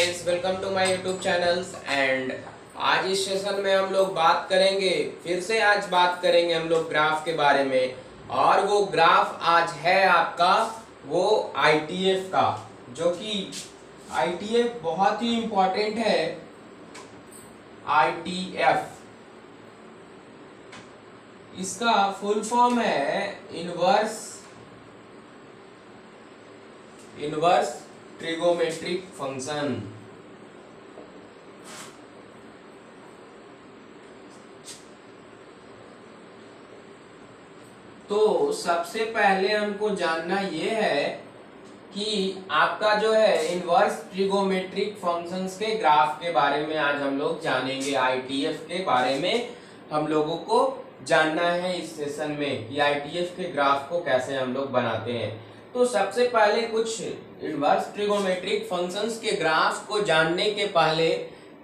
Guys, welcome to my YouTube channels. And आज इस session में हम लोग बात करेंगे, आज बात करेंगे हम लोग ग्राफ के बारे में। और वो ग्राफ आज है आपका वो आईटीएफ का, जो कि आईटीएफ बहुत ही इंपॉर्टेंट है। आईटीएफ इसका फुल फॉर्म है इनवर्स ट्रिगोमेट्रिक फंक्शन। तो सबसे पहले हमको जानना यह है कि आपका जो है इनवर्स ट्रिगोमेट्रिक फंक्शंस के ग्राफ के बारे में आज हम लोग जानेंगे। आईटीएफ के बारे में हम लोगों को जानना है इस सेशन में कि आईटीएफ के ग्राफ को कैसे हम लोग बनाते हैं। तो सबसे पहले कुछ इनवर्स ट्रिगोमेट्रिक फंक्शंस के ग्राफ को जानने के पहले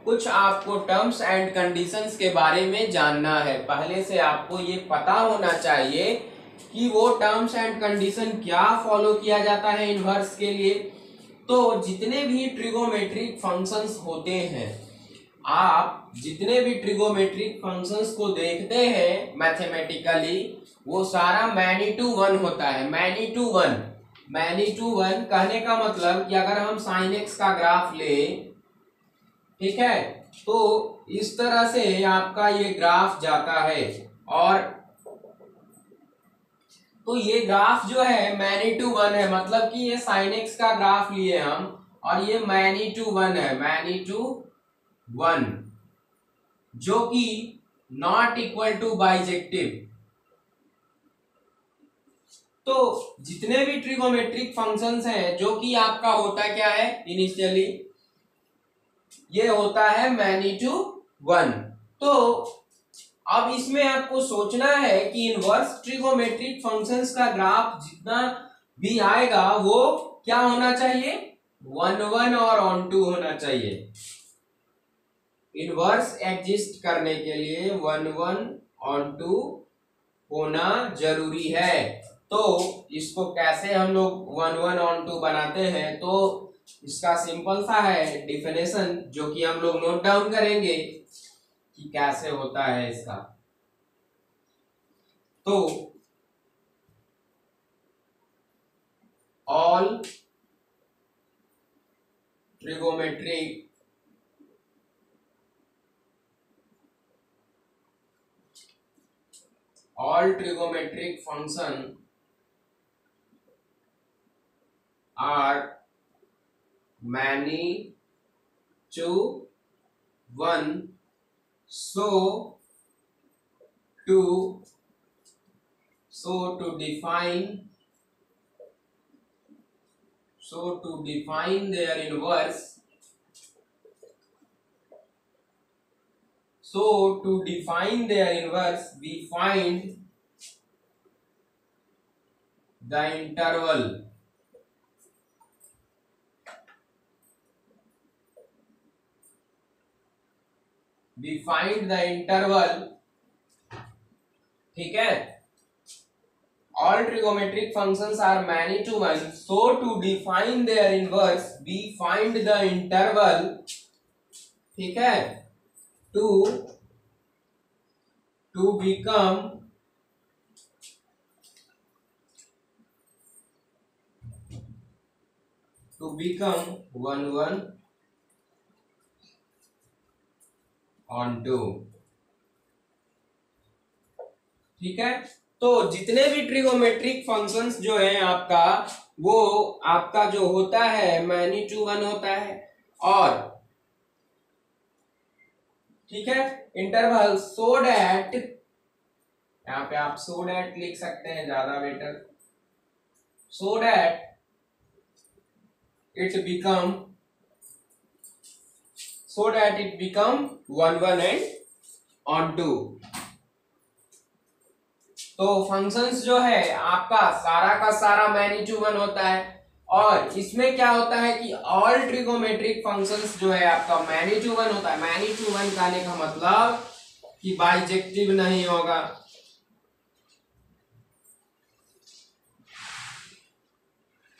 कुछ आपको टर्म्स एंड कंडीशंस के बारे में जानना है। पहले से आपको ये पता होना चाहिए कि वो टर्म्स एंड कंडीशन क्या फॉलो किया जाता है इनवर्स के लिए। तो जितने भी ट्रिगोमेट्रिक फंक्शंस होते हैं, आप जितने भी ट्रिगोमेट्रिक फंक्शंस को देखते हैं मैथमेटिकली, वो सारा मैनी टू वन होता है। मैनी टू वन कहने का मतलब कि अगर हम साइन एक्स का ग्राफ ले, ठीक है, तो इस तरह से आपका ये ग्राफ जाता है। और तो ये ग्राफ जो है मैनी टू वन है, मतलब कि ये साइन एक्स का ग्राफ लिए हम और ये मैनी टू वन है, मैनी टू वन, जो कि नॉट इक्वल टू बाइजेक्टिव। तो जितने भी ट्रिगोमेट्रिक फंक्शंस हैं, जो कि आपका होता क्या है इनिशियली, ये होता है मैनी टू वन। तो अब इसमें आपको सोचना है कि इनवर्स ट्रिगोमेट्रिक फंक्शंस का ग्राफ जितना भी आएगा वो क्या होना चाहिए, 1 1 और ऑन टू होना चाहिए। इनवर्स एग्जिस्ट करने के लिए 1 1 ऑन टू होना जरूरी है। तो इसको कैसे हम लोग 1 1 ऑन टू बनाते हैं, तो इसका सिंपल सा है डिफिनेशन, जो कि हम लोग नोट डाउन करेंगे कि कैसे होता है इसका। तो all trigonometric function are many to one, so to define their inverse, we find the interval ठीक है। All trigonometric functions are many to one, so to define their inverse we find the interval, ठीक है, to become 1 1 on 2, ठीक है। तो जितने भी trigonometric functions जो है आपका, वो आपका जो होता है मैनी टू वन होता है। और ठीक है, इंटरवल सो डैट, यहाँ पे आप सो डैट लिख सकते हैं, ज्यादा better, so that it become 1 1 and on 2। तो फंक्शंस जो है आपका सारा का सारा मैनी टू वन होता है। और इसमें क्या होता है कि ऑल ट्रिगोमेट्रिक फंक्शंस जो है आपका मैनी टू वन होता है। मैनी टू वन कहने का मतलब कि बाइजेक्टिव नहीं होगा,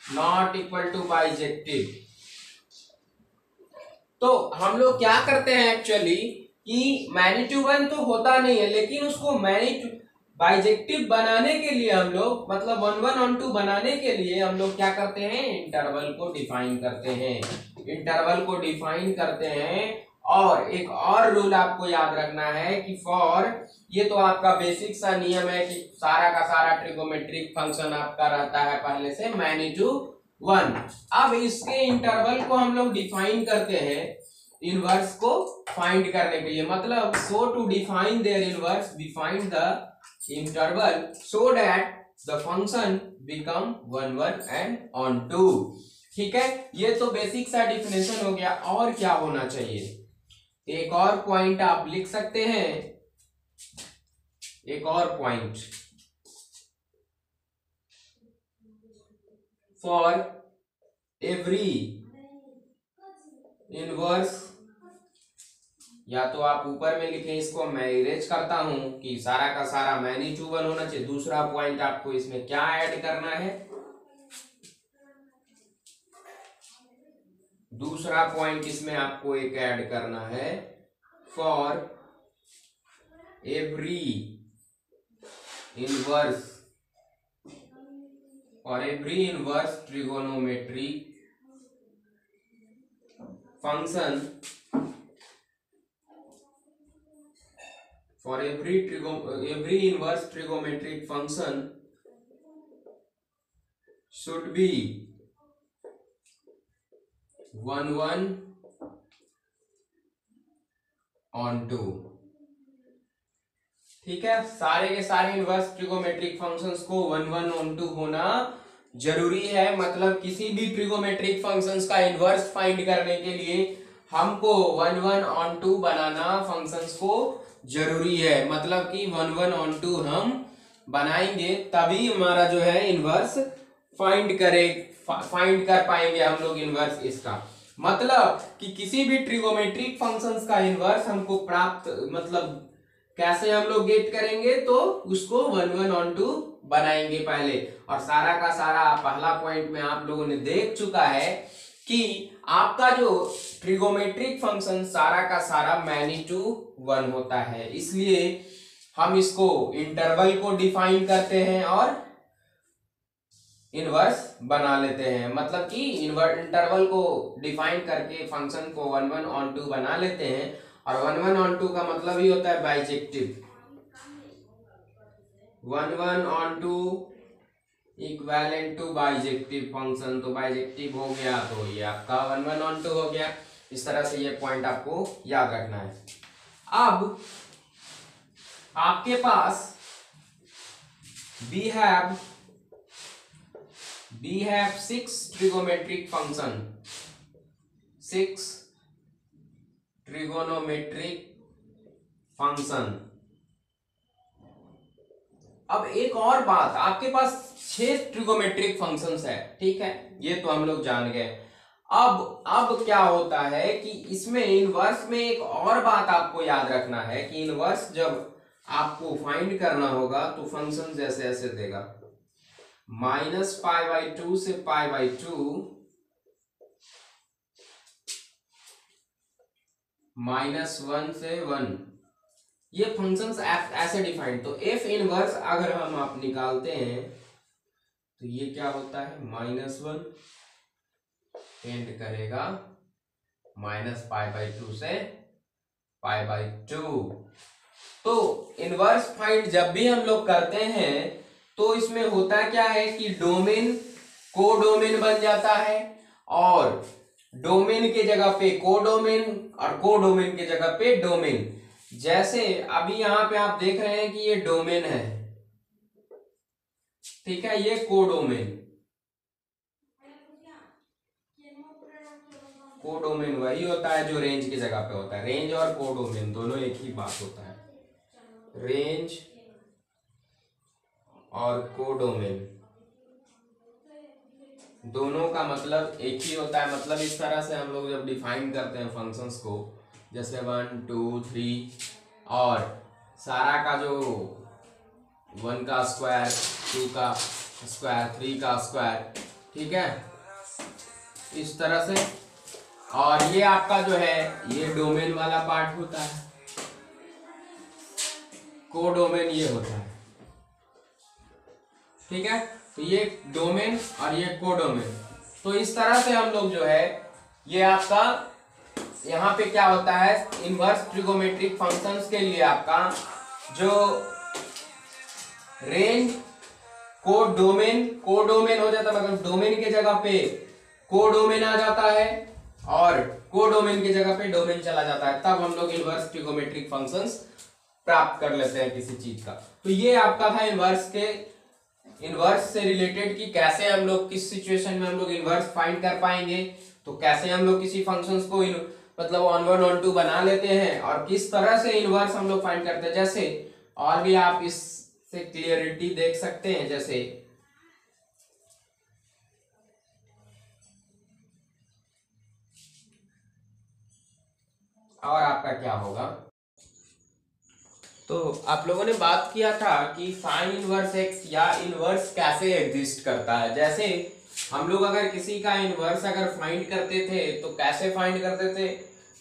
नॉट इक्वल टू बाइजेक्टिव। तो हम लोग क्या करते हैं एक्चुअली कि मैनी टू वन तो होता नहीं है, लेकिन उसको मैनी टू बाइजेक्टिव बनाने के लिए हम लोग, मतलब वन वन ऑन टू बनाने के लिए हम लोग क्या करते हैं, इंटरवल को डिफाइन करते हैं, इंटरवल को डिफाइन करते हैं। और एक और रूल आपको याद रखना है कि फॉर, ये तो आपका बेसिक सा नियम है कि सारा का सारा ट्रिगोमेट्रिक फंक्शन आपका रहता है पहले से मैनी टू वन। अब इसके इंटरवल को हम लोग डिफाइन करते हैं इनवर्स को फाइंड करने के लिए, मतलब so to define their inverse we find the interval so that the function become one one and onto. ठीक है, ये तो बेसिक सा डिफिनेशन हो गया। और क्या होना चाहिए, एक और पॉइंट आप लिख सकते हैं, एक और पॉइंट, फॉर एवरी इनवर्स, या तो आप ऊपर में लिखें, इसको मैं इरेज करता हूं कि सारा का सारा मैनी टू वन होना चाहिए। दूसरा पॉइंट आपको इसमें क्या ऐड करना है, दूसरा पॉइंट इसमें आपको एक ऐड करना है, for every inverse, for every inverse trigonometric function, for every inverse trigonometric function should be 1 1 on 2। ठीक है, सारे के सारे इनवर्स ट्रिगोमेट्रिक फंक्शंस को 1 1 on 2 होना जरूरी है। मतलब किसी भी ट्रिगोमेट्रिक फंक्शंस का इनवर्स फाइंड करने के लिए हमको 1 1 on 2 बनाना फंक्शंस को जरूरी है। मतलब कि 1 1 on 2 हम बनाएंगे तभी हमारा जो है इनवर्स फाइंड कर पाएंगे हम लोग इनवर्स इसका। मतलब कि किसी भी ट्रिगोमेट्रिक फंक्शंस का इनवर्स हमको प्राप्त, मतलब कैसे हम लोग गेट करेंगे, तो उसको 1 1 on 2 बनाएंगे पहले। और सारा का सारा पहला पॉइंट में आप लोगों ने देख चुका है कि आपका जो ट्रिगोमेट्रिक फंक्शन सारा का सारा मैनी टू वन होता है, इसलिए हम इसको इंटरवल को डिफाइन करते हैं और इनवर्स बना लेते हैं। मतलब कि इंटरवल को डिफाइन करके फंक्शन को 1 1 on 2 बना लेते हैं। और 1 1 on 2 का मतलब ही होता है bijective, 1 1 on 2 equivalent to bijective function. तो बाइजेक्टिव हो गया तो ये आपका 1 1 on 2 हो गया। इस तरह से ये पॉइंट आपको याद रखना है। अब आपके पास we have 6 trigonometric function, 6 trigonometric function। अब एक और बात, आपके पास 6 ट्रिगोमेट्रिक फंक्शंस है, ठीक है, ये तो हम लोग जान गए। अब क्या होता है कि इसमें इनवर्स में एक और बात आपको याद रखना है कि इनवर्स जब आपको फाइंड करना होगा तो फंक्शन जैसे ऐसे देगा, -π/2 से π/2, -1 से 1, ये फंक्शंस ऐसे डिफाइंड। तो एफ इनवर्स अगर हम आप निकालते हैं तो ये क्या होता है, -1 एंड करेगा -π/2 से π/2। तो इनवर्स फाइंड जब भी हम लोग करते हैं तो इसमें होता क्या है कि डोमेन कोडोमेन बन जाता है, और डोमेन के जगह पे कोडोमेन और कोडोमेन के जगह पे डोमेन। जैसे अभी यहां पे आप देख रहे हैं कि ये डोमेन है, ठीक है, ये कोडोमेन, कोडोमेन वही होता है जो रेंज की जगह पे होता है। रेंज और कोडोमेन दोनों एक ही बात होता है, रेंज और कोडोमेन दोनों का मतलब एक ही होता है। मतलब इस तरह से हम लोग जब डिफाइन करते हैं फंक्शंस को, जैसे 1 2 3 और सारा का जो 1 का स्क्वायर, 2 का स्क्वायर, 3 का स्क्वायर, ठीक है, इस तरह से और ये आपका जो है ये डोमेन वाला पार्ट होता है, कोडोमेन ये होता है, ठीक है। तो ये डोमेन और ये कोडोमेन। तो इस तरह से हम लोग जो है ये आपका यहाँ पे क्या होता है, इनवर्स ट्रिगोमेट्रिक फंक्शंस के लिए आपका जो रेंज कोडोमेन हो जाता है, मतलब डोमेन के जगह पे कोडोमेन आ जाता है और कोडोमेन की जगह पे डोमेन चला जाता है, तब हम लोग इनवर्स ट्रिगोमेट्रिक फंक्शंस प्राप्त कर लेते हैं किसी चीज का। तो ये आपका था इनवर्स से रिलेटेड कि कैसे हम लोग किस सिचुएशन में हम लोग इनवर्स फाइंड कर पाएंगे, तो कैसे हम लोग किसी फंक्शंस को मतलब ऑन वन ऑन टू बना लेते हैं और किस तरह से इनवर्स हम लोग फाइंड करते हैं। जैसे और भी आप इससे क्लियरिटी देख सकते हैं, जैसे और आपका क्या होगा, तो आप लोगों ने बात किया था कि साइन इनवर्स एक्स या इनवर्स कैसे एग्जिस्ट करता है। जैसे हम लोग अगर किसी का इनवर्स अगर फाइंड करते थे तो कैसे फाइंड करते थे,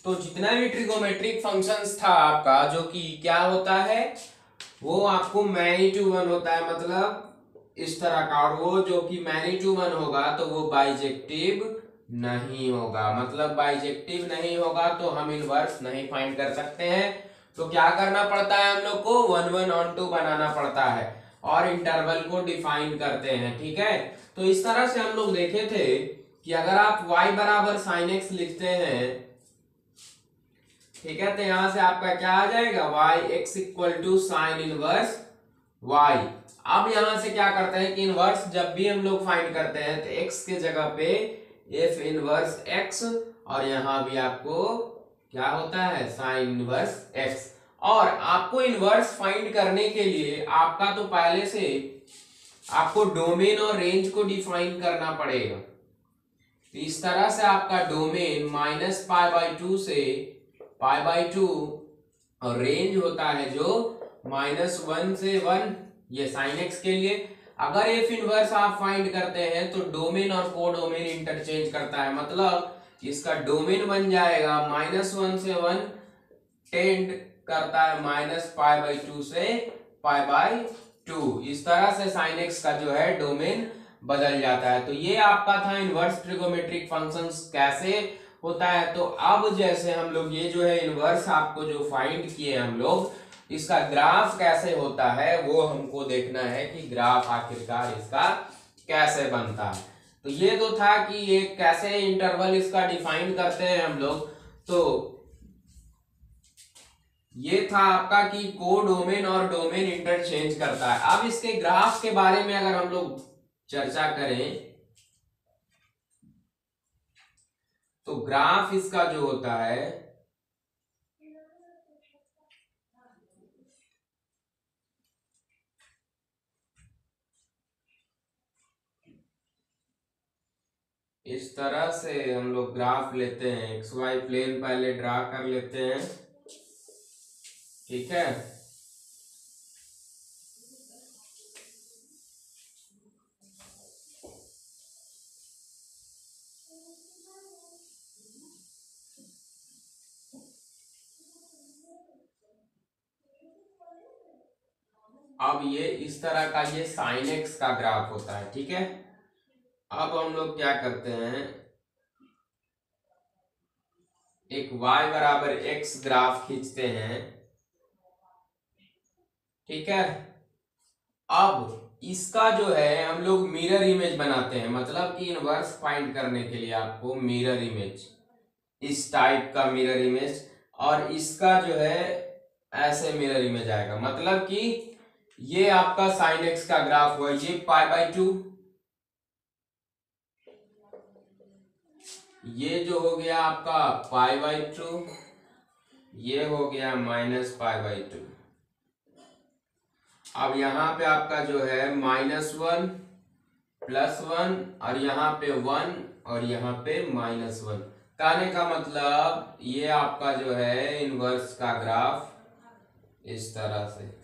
तो जितना भी ट्रिगोमेट्रिक फंक्शंस था आपका जो कि क्या होता है वो आपको मैनी टू वन होता है, मतलब इस तरह का, और वो जो कि मैनी टू वन होगा तो वो बाइजेक्टिव नहीं होगा, मतलब बाइजेक्टिव नहीं होगा तो हम इनवर्स नहीं फाइंड कर सकते हैं। तो क्या करना पड़ता है, हम लोग को वन वन ऑन टू बनाना पड़ता है और इंटरवल को डिफाइन करते हैं, ठीक है। तो इस तरह से हम लोग देखे थे कि अगर आप y बराबर साइन एक्स लिखते हैं, ठीक है, तो यहां से आपका क्या आ जाएगा y x equal to sine inverse y। अब यहां से क्या करते हैं कि इनवर्स जब भी हम लोग फाइंड करते हैं तो x के जगह पे f इनवर्स x और यहां भी आपको क्या होता है साइन इनवर्स x। और आपको इनवर्स फाइंड करने के लिए आपका तो पहले से आपको डोमेन और रेंज को डिफाइन करना पड़ेगा। तो इस तरह से आपका डोमेन -π/2 से π/2 और रेंज होता है जो -1 से 1, ये साइन एक्स के लिए। अगर एफ इनवर्स आप फाइंड करते हैं तो डोमेन और कोडोमेन इंटरचेंज करता है, मतलब इसका डोमेन बन जाएगा -1 से 1 टेंड करता है -π/2 से π/2। इस तरह से साइन एक्स का जो है डोमेन बदल जाता है। तो ये आपका था इनवर्स ट्रिगोमेट्रिक फंक्शंस कैसे होता है। तो अब जैसे हम लोग ये जो है इनवर्स आपको जो फाइंड किए हम लोग, इसका ग्राफ कैसे होता है वो हमको देखना है कि ग्राफ आखिरकार इसका कैसे बनता है। तो ये तो था कि ये कैसे इंटरवल इसका डिफाइन करते हैं हम लोग। तो ये था आपका कि कोडोमेन और डोमेन इंटरचेंज करता है। अब इसके ग्राफ के बारे में अगर हम लोग चर्चा करें तो ग्राफ इसका जो होता है इस तरह से हम लोग ग्राफ लेते हैं, एक्स वाई प्लेन पहले ड्रा कर लेते हैं, ठीक है। अब ये इस तरह का ये साइन एक्स का ग्राफ होता है, ठीक है। अब हम लोग क्या करते हैं, एक y बराबर x ग्राफ खींचते हैं, ठीक है। अब इसका जो है हम लोग मिरर इमेज बनाते हैं, मतलब कि इनवर्स फाइंड करने के लिए आपको मिरर इमेज, इस टाइप का मिरर इमेज, और इसका जो है ऐसे मिरर इमेज आएगा, मतलब कि ये आपका साइन एक्स का ग्राफ हुआ, ये π/2, ये जो हो गया आपका π/2, ये हो गया -π/2। अब यहाँ पे आपका जो है -1 +1 और यहाँ पे 1 और यहाँ पे -1। कहने का मतलब ये आपका जो है इनवर्स का ग्राफ इस तरह से,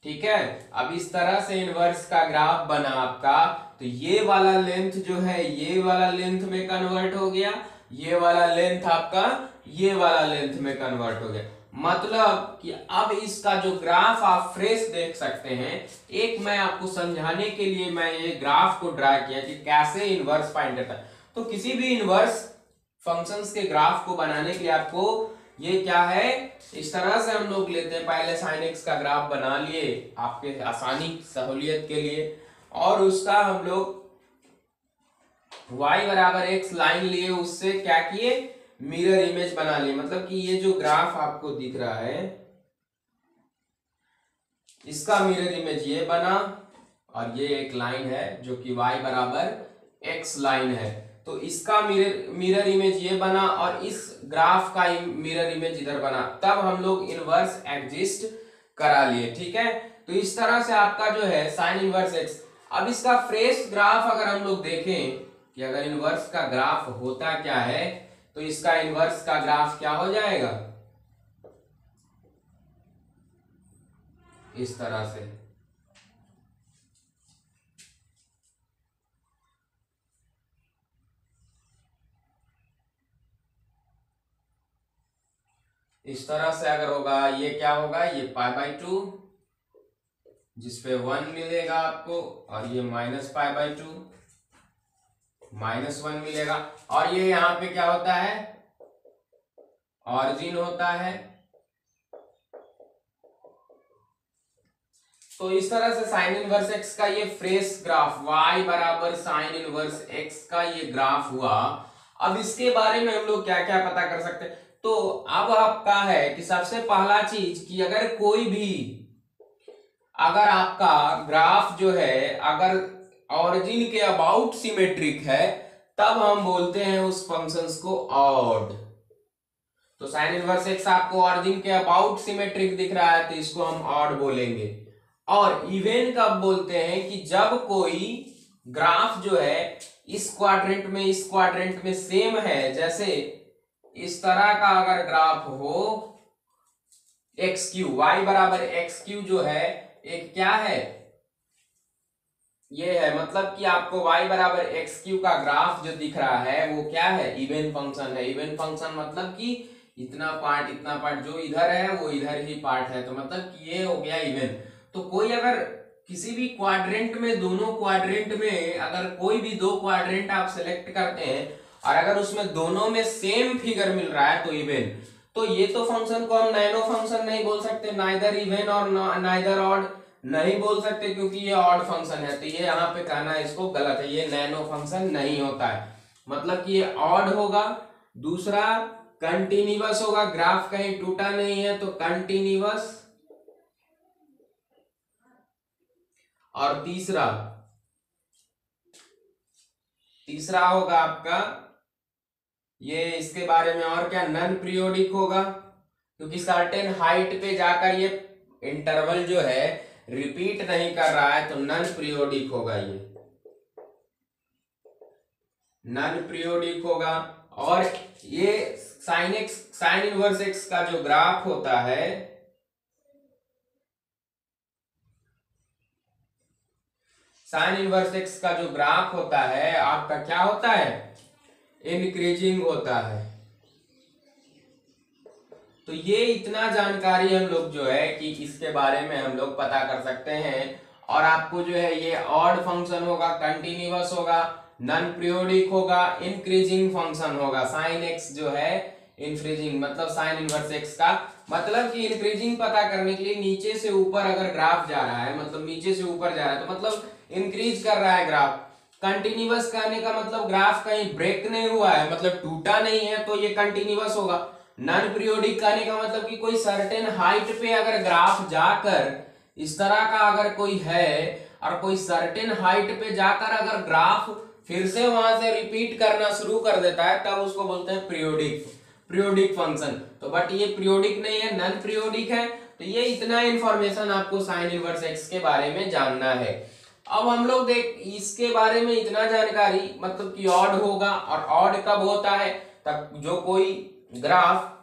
ठीक है। अब इस तरह से इनवर्स का ग्राफ बना आपका, तो ये वाला लेंथ जो है ये वाला लेंथ में कन्वर्ट हो गया ये वाला लेंथ आपका ये वाला लेंथ में कन्वर्ट हो गया। मतलब कि अब इसका जो ग्राफ आप फ्रेश देख सकते हैं। एक मैं आपको समझाने के लिए मैं ये ग्राफ को ड्रा किया कि कैसे इनवर्स फाइंड करता है। तो किसी भी इनवर्स फंक्शंस के ग्राफ को बनाने के लिए आपको ये क्या है, इस तरह से हम लोग लेते हैं। पहले sin x का ग्राफ बना लिए आपके आसानी सहूलियत के लिए, और उसका हम लोग y बराबर x लाइन लिए, उससे क्या किए, मिरर इमेज बना लिए। मतलब कि ये जो ग्राफ आपको दिख रहा है इसका मिरर इमेज ये बना, और ये एक लाइन है जो कि y बराबर x लाइन है। तो इसका मिरर इमेज ये बना और इस ग्राफ का मिरर इमेज इधर बना, तब हम लोग इनवर्स एग्जिस्ट करा लिए। ठीक है, तो इस तरह से आपका जो है साइन इनवर्स x। अब इसका फ्रेश ग्राफ अगर हम लोग देखें कि अगर इनवर्स का ग्राफ होता क्या है, तो इसका इनवर्स का ग्राफ क्या हो जाएगा, इस तरह से। इस तरह से अगर होगा, ये क्या होगा, ये π/2 जिसपे 1 मिलेगा आपको, और ये -π/2 -1 मिलेगा। और ये यहां पे क्या होता है, ऑरिजिन होता है। तो इस तरह से साइन इनवर्स x का ये फ्रेश ग्राफ y बराबर साइन इनवर्स x का ये ग्राफ हुआ। अब इसके बारे में हम लोग क्या क्या पता कर सकते हैं। तो अब आपका है कि सबसे पहला चीज कि अगर आपका ग्राफ जो है अगर ऑरिजिन के अबाउट सिमेट्रिक है, तब हम बोलते हैं उस फंक्शंस को ऑड। तो साइन इनवर्स x आपको ऑरिजिन के अबाउट सिमेट्रिक दिख रहा है, तो इसको हम ऑड बोलेंगे। और इवन कब बोलते हैं, कि जब कोई ग्राफ जो है इस क्वाड्रेंट में सेम है, जैसे इस तरह का अगर ग्राफ हो एक्स क्यू, वाई बराबर एक्स क्यू जो है एक क्या है, ये है। मतलब कि आपको y बराबर एक्स क्यू का ग्राफ जो दिख रहा है वो क्या है, इवन फंक्शन है। इवन फंक्शन मतलब कि इतना पार्ट जो इधर है वो इधर ही पार्ट है, तो मतलब कि ये हो गया इवन। तो कोई अगर किसी भी क्वाड्रेंट में, दोनों क्वाड्रेंट में अगर कोई भी दो क्वाड्रेंट आप सिलेक्ट करते हैं और अगर उसमें दोनों में सेम फिगर मिल रहा है तो इवन। तो ये तो फंक्शन को हम नैनो फंक्शन नहीं बोल सकते, नाइदर इवन और नाइदर ऑड नहीं बोल सकते, क्योंकि ये ऑड फंक्शन है। तो ये यहाँ पे कहना है इसको गलत है, ये नैनो फंक्शन नहीं होता है। मतलब कि ये ऑड होगा, दूसरा कंटिन्यूअस होगा, ग्राफ कहीं टूटा नहीं है तो कंटिन्यूअस, और तीसरा होगा आपका ये, इसके बारे में और क्या, नॉन पीरियोडिक होगा, क्योंकि सर्टेन हाइट पे जाकर ये इंटरवल जो है रिपीट नहीं कर रहा है, तो नॉन पीरियोडिक होगा, ये नॉन पीरियोडिक होगा। और ये साइन इनवर्स एक्स का जो ग्राफ होता है, साइन इनवर्स एक्स का जो ग्राफ होता है आपका क्या होता है, इंक्रीजिंग होता है। तो ये इतना जानकारी हम लोग जो है कि इसके बारे में हम लोग पता कर सकते हैं। और आपको जो है ये ऑड फंक्शन होगा, कंटिन्यूअस होगा, नॉन पीरियोडिक होगा, इंक्रीजिंग फंक्शन होगा। साइन एक्स जो है इंक्रीजिंग, मतलब साइन इनवर्स एक्स का मतलब कि इंक्रीजिंग पता करने के लिए नीचे से ऊपर अगर ग्राफ जा रहा है, मतलब नीचे से ऊपर जा रहा है तो मतलब इंक्रीज कर रहा है ग्राफ। कंटिन्यूअस कहने का मतलब ग्राफ कहीं ब्रेक नहीं हुआ है, मतलब टूटा नहीं है, तो ये कंटिन्यूअस होगा। नॉन पीरियोडिक कहने का मतलब कि कोई सर्टेन हाइट पे अगर ग्राफ जाकर इस तरह का अगर कोई है और कोई सर्टेन हाइट पे जाकर अगर ग्राफ फिर से वहां से रिपीट करना शुरू कर देता है, तब उसको बोलते हैं पीरियोडिक फंक्शन। तो बट ये पीरियोडिक नहीं है, नॉन पीरियोडिक है। तो ये इतना इंफॉर्मेशन आपको साइन इनवर्स एक्स के बारे में जानना है। अब हम लोग देख इसके बारे में इतना जानकारी, मतलब कि ऑड होगा, और ऑड कब होता है, तब जो कोई ग्राफ,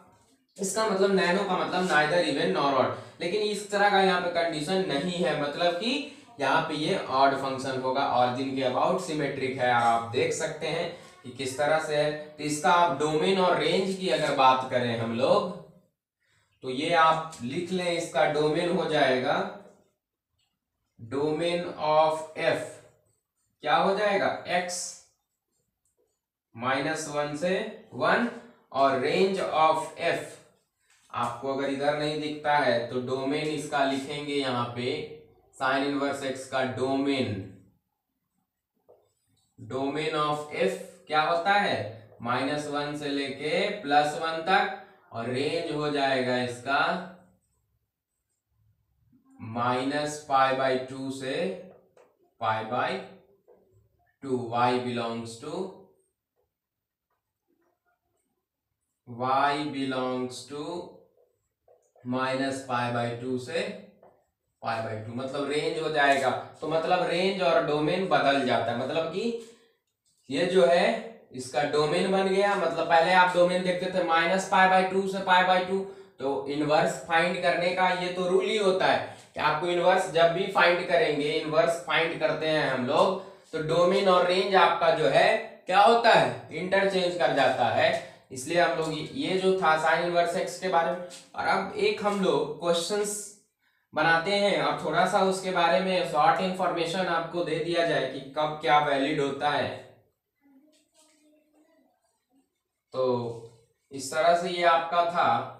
इसका मतलब नैनो का मतलब नाइदर इवन नॉर ऑड, लेकिन इस तरह का यहाँ पे कंडीशन नहीं है। मतलब कि यहाँ पे ये ऑड फंक्शन होगा, ऑरिजिन के अबाउट सिमेट्रिक है। और आप देख सकते हैं कि किस तरह से है। तो इसका आप डोमेन और रेंज की अगर बात करें हम लोग, तो ये आप लिख लें, इसका डोमेन हो जाएगा डोमेन ऑफ एफ क्या हो जाएगा, x -1 से 1, और रेंज ऑफ f आपको अगर इधर नहीं दिखता है तो डोमेन इसका लिखेंगे यहां पे साइन इनवर्स x का डोमेन ऑफ f क्या होता है, -1 से लेके +1 तक, और रेंज हो जाएगा इसका -π/2 से π/2। y बिलोंग्स टू -π/2 से π/2, मतलब रेंज हो जाएगा। तो मतलब रेंज और डोमेन बदल जाता है, मतलब कि ये जो है इसका डोमेन बन गया, मतलब पहले आप डोमेन देखते थे -π/2 से π/2, तो इनवर्स फाइंड करने का ये तो रूल ही होता है कि आपको इनवर्स जब भी फाइंड करेंगे, इनवर्स फाइंड करते हैं हम लोग, तो डोमेन और रेंज आपका जो है क्या होता है, इंटरचेंज कर जाता है। इसलिए हम लोग ये जो था साइन इनवर्स एक्स के बारे में। और अब एक हम लोग क्वेश्चंस बनाते हैं और थोड़ा सा उसके बारे में शॉर्ट इंफॉर्मेशन आपको दे दिया जाए कि कब क्या वैलिड होता है। तो इस तरह से ये आपका था।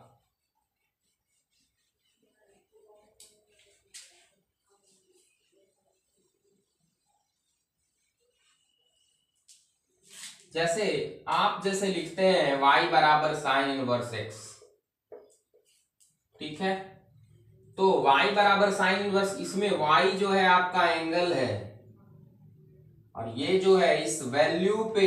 जैसे आप जैसे लिखते हैं y बराबर साइन इनवर्स x, ठीक है, तो y बराबर साइन इनवर्स, इसमें y जो है आपका एंगल है, और ये जो है इस वैल्यू पे,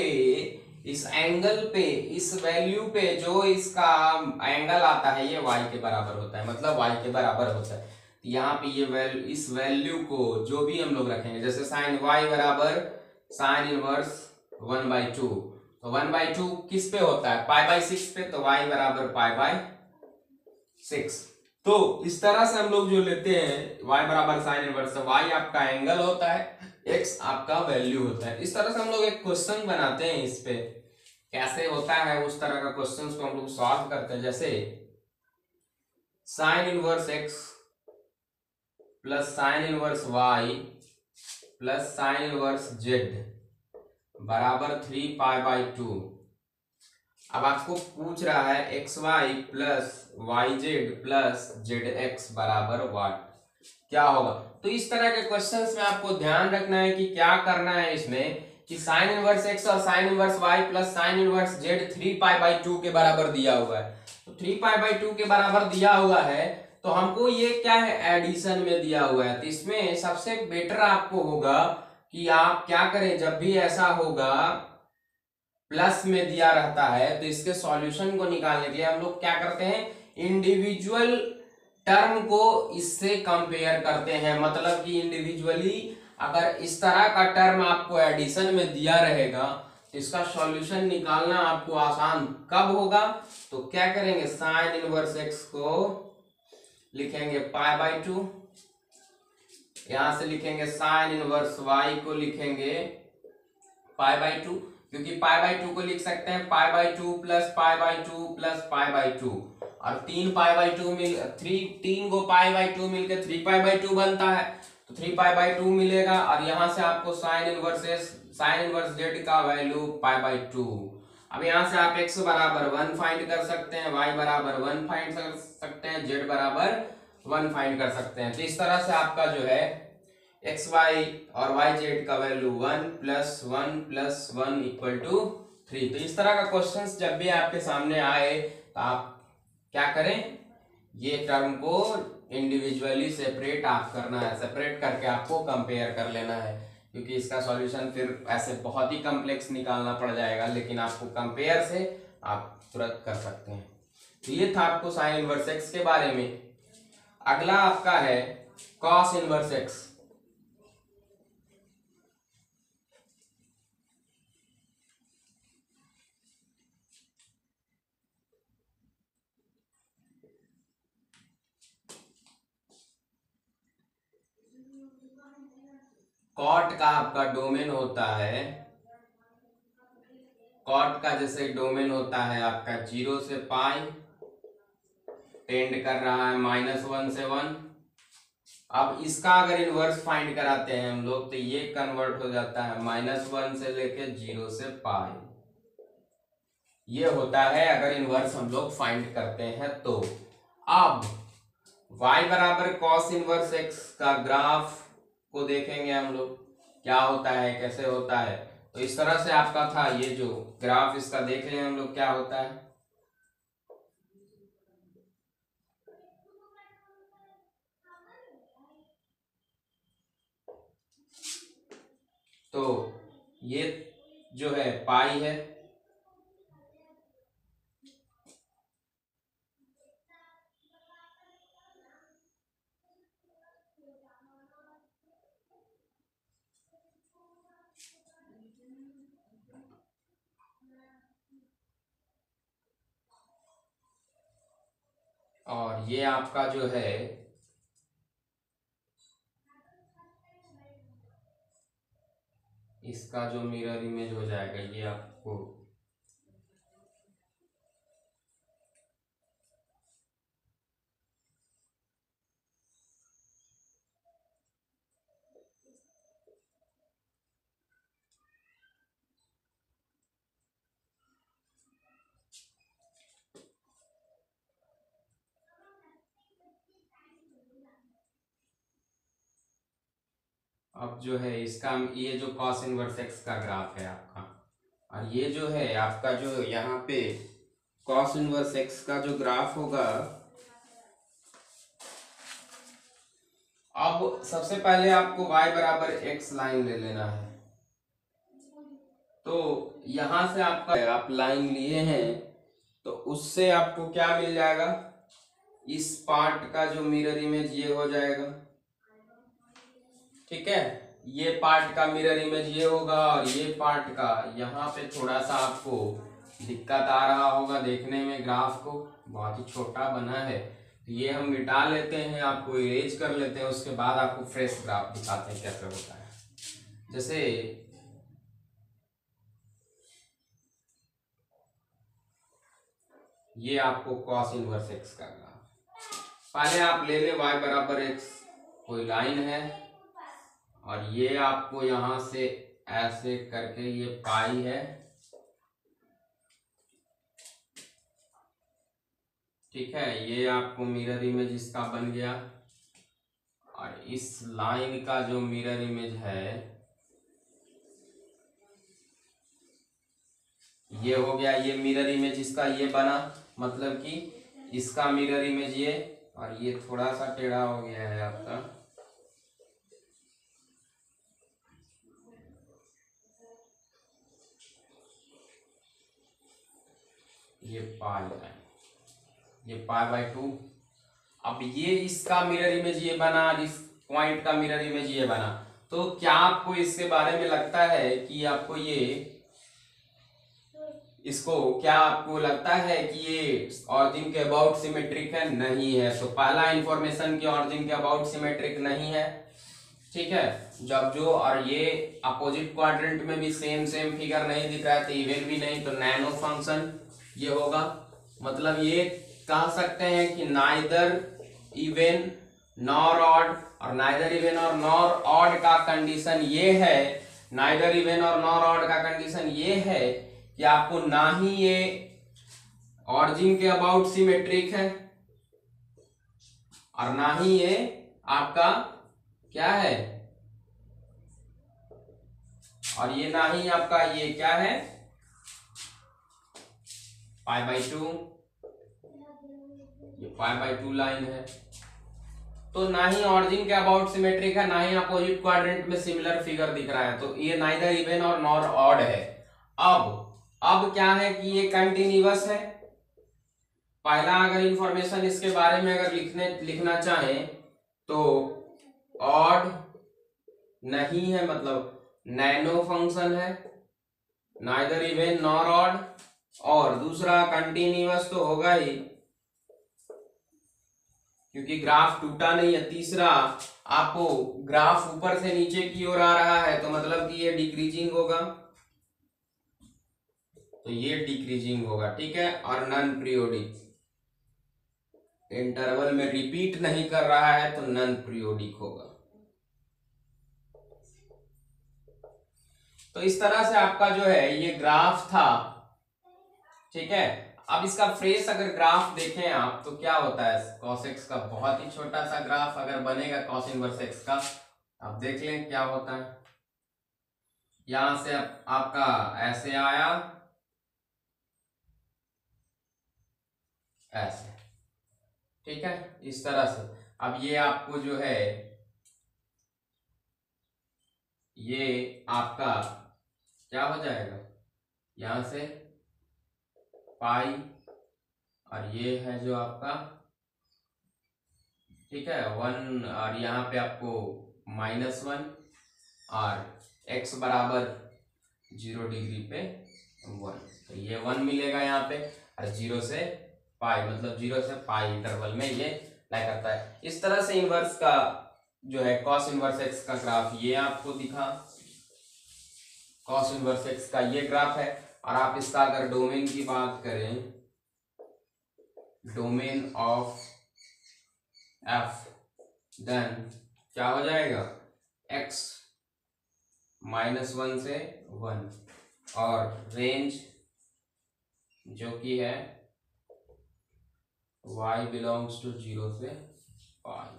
इस एंगल पे, इस वैल्यू पे जो इसका एंगल आता है ये y के बराबर होता है, मतलब y के बराबर होता है। यहाँ पे ये वैल्यू, इस वैल्यू को जो भी हम लोग रखेंगे, जैसे साइन y बराबर साइन इनवर्स 1/2, तो 1/2 किस पे होता है, π/6 पे, तो y बराबर π/6। तो इस तरह से हम लोग जो लेते हैं y बराबर साइन इनवर्स, y आपका एंगल होता है, x आपका वैल्यू होता है। इस तरह से हम लोग एक क्वेश्चन बनाते हैं, इस पे कैसे होता है उस तरह का क्वेश्चंस को हम लोग सॉल्व करते हैं। जैसे sine inverse x plus sign inverse y plus sine inverse z बराबर 3π/2। अब आपको पूछ रहा है xy plus yz plus zx बराबर व्हाट, क्या होगा। तो इस तरह के क्वेश्चंस में आपको ध्यान रखना है कि क्या करना है इसमें, कि साइन इनवर्स x और sign inverse y plus sine inverse z 3π/2 के बराबर दिया हुआ है। तो 3π/2 के बराबर दिया हुआ है, तो हमको ये क्या है, एडिशन में दिया हुआ है। तो इसमें सबसे बेटर आपको होगा कि आप क्या करें, जब भी ऐसा होगा प्लस में दिया रहता है, तो इसके सॉल्यूशन को निकालने के लिए हम लोग क्या करते हैं, इंडिविजुअल टर्म को इससे कंपेयर करते हैं। मतलब कि इंडिविजुअली अगर इस तरह का टर्म आपको एडिशन में दिया रहेगा, तो इसका सॉल्यूशन निकालना आपको आसान कब होगा, तो क्या करेंगे, साइन इनवर्स एक्स को लिखेंगे π/2, यहां से लिखेंगे साइन इनवर्स वाई को लिखेंगे π/2, क्योंकि π/2 को लिख सकते हैं π/2 प्लस π/2 प्लस π/2, और 3π/2 3 को π/2 मिलकर 3π/2 बनता है, तो 3π/2 मिलेगा। और यहां से आपको साइन इनवर्स जेड का वैल्यू π/2। अब यहां से आप x बराबर 1 फाइंड कर सकते हैं, y बराबर 1 फाइंड कर सकते हैं, z बराबर 1 फाइंड कर सकते हैं। तो इस तरह से आपका जो है एक्स वाई और वाई जेड का वैल्यू 1 + 1 + 1 = 3। तो इस तरह का क्वेश्चंस जब भी आपके सामने आए, तो आप क्या करें, ये टर्म को इंडिविजुअली सेपरेट आप करना है, सेपरेट करके आपको कंपेयर कर लेना है, क्योंकि इसका सॉल्यूशन फिर ऐसे बहुत ही कॉम्प्लेक्स निकालना पड़ जाएगा, लेकिन आपको कंपेयर से आप तुरंत कर सकते हैं। तो ये था आपको साइन इनवर्स एक्स के बारे में। अगला आपका है कॉस इनवर्स एक्स। कॉट का आपका डोमेन होता है कॉट का जैसे डोमेन होता है आपका 0 से पाई, टेंड कर रहा है -1 से 1। अब इसका अगर इनवर्स फाइंड कराते हैं हम लोग तो ये कन्वर्ट हो जाता है -1 से लेके 0 से पाई। ये होता है अगर इनवर्स हम लोग फाइंड करते हैं तो। अब y बराबर कॉस इनवर्स x का ग्राफ को देखेंगे हम लोग क्या होता है, कैसे होता है। तो इस तरह से आपका था, ये जो ग्राफ इसका देख लें हम लोग क्या होता है। तो ये जो है पाई है, और ये आपका जो है इसका जो मिरर इमेज हो जाएगा ये आपको अब जो है इसका ये जो कॉस इनवर्स एक्स का ग्राफ है आपका, और ये जो है आपका जो यहाँ पे कॉस इनवर्स एक्स का जो ग्राफ होगा। अब सबसे पहले आपको y बराबर x लाइन ले लेना है। तो यहां से आपका आप लाइन लिए हैं तो उससे आपको क्या मिल जाएगा, इस पार्ट का जो मिरर इमेज ये हो जाएगा, ठीक है। ये पार्ट का मिरर इमेज ये होगा और ये पार्ट का यहाँ पे थोड़ा सा आपको दिक्कत आ रहा होगा देखने में, ग्राफ को बहुत ही छोटा बना है। तो ये हम मिटा लेते हैं, आपको इरेज कर लेते हैं, उसके बाद आपको फ्रेश ग्राफ दिखाते हैं कैसे होता है। जैसे ये आपको कॉस इनवर्स एक्स का ग्राफ, पहले आप ले ले y बराबर x, कोई लाइन है, और ये आपको यहां से ऐसे करके ये पाई है, ठीक है। ये आपको मिरर इमेज इसका बन गया, और इस लाइन का जो मिरर इमेज है ये हो गया, ये मिरर इमेज इसका ये बना, मतलब कि इसका मिरर इमेज ये, और ये थोड़ा सा टेढ़ा हो गया है आपका, ये पाई/2। अब ये इसका मिरर इमेज ये बना और इस पॉइंट का मिरर इमेज ये बना। तो क्या आपको इसके बारे में लगता है कि आपको ये इसको क्या आपको लगता है कि ये ऑरिजिन के अबाउट सिमेट्रिक है? नहीं है। तो पहला इंफॉर्मेशन कि ऑरिजिन के अबाउट सिमेट्रिक नहीं है, ठीक है। जब जो और ये अपोजिट क्वाड्रेंट में भी सेम फिगर नहीं दिख रहा है तो इवन भी नहीं, तो नैनो फंक्शन ये होगा। मतलब ये कह सकते हैं कि नाइदर इवन नॉर ऑड, और नाइदर इवन और नॉर ऑड का कंडीशन ये है, नाइदर इवन और नॉर ऑड का कंडीशन ये है कि आपको ना ही ये ऑरिजिन के अबाउट सिमेट्रिक है और ना ही ये आपका क्या है, और ये ना ही आपका ये क्या है पाई/2, ये पाई/2 लाइन है। तो ना ही ऑरिजिन के अबाउट सिमेट्रिक है, ना ही अपोजिट क्वाड्रेंट में सिमिलर फिगर दिख रहा है, तो ये नाइदर इवन और नॉर ऑड है। अब क्या है कि ये कंटिन्यूअस है। पहला अगर इंफॉर्मेशन इसके बारे में अगर लिखना चाहें तो ऑड नहीं है, मतलब नैनो फंक्शन है, नाइदर इवन नॉर ऑड, और दूसरा कंटिन्यूअस तो होगा ही क्योंकि ग्राफ टूटा नहीं है। तीसरा आपको ग्राफ ऊपर से नीचे की ओर आ रहा है तो मतलब कि ये डिक्रीजिंग होगा। तो तो ये डिक्रीजिंग होगा, ठीक है। और नॉन पीरियोडिक, इंटरवल में रिपीट नहीं कर रहा है तो नॉन पीरियोडिक होगा। तो इस तरह से आपका जो है ये ग्राफ था, ठीक है। अब इसका फ्रेश अगर ग्राफ देखें आप तो क्या होता है, cos x का बहुत ही छोटा सा ग्राफ अगर बनेगा cos इनवर्स x का, आप देख लें क्या होता है। यहां से आपका ऐसे आया, ऐसे, ठीक है, इस तरह से। अब ये आपको जो है ये आपका क्या हो जाएगा, यहां से पाई, और ये है जो आपका, ठीक है, 1, और यहाँ पे आपको -1, और x बराबर 0 डिग्री पे 1, तो ये 1 मिलेगा यहाँ पे, और 0 से पाई, मतलब 0 से पाई इंटरवल में ये लाई करता है। इस तरह से इनवर्स का जो है cos इनवर्स x का ग्राफ ये आपको दिखा, cos इनवर्स x का ये ग्राफ है। और आप इसका अगर डोमेन की बात करें, डोमेन ऑफ f, देन क्या हो जाएगा, x -1 से 1, और रेंज जो कि है y बिलोंग्स टू 0 से पाई।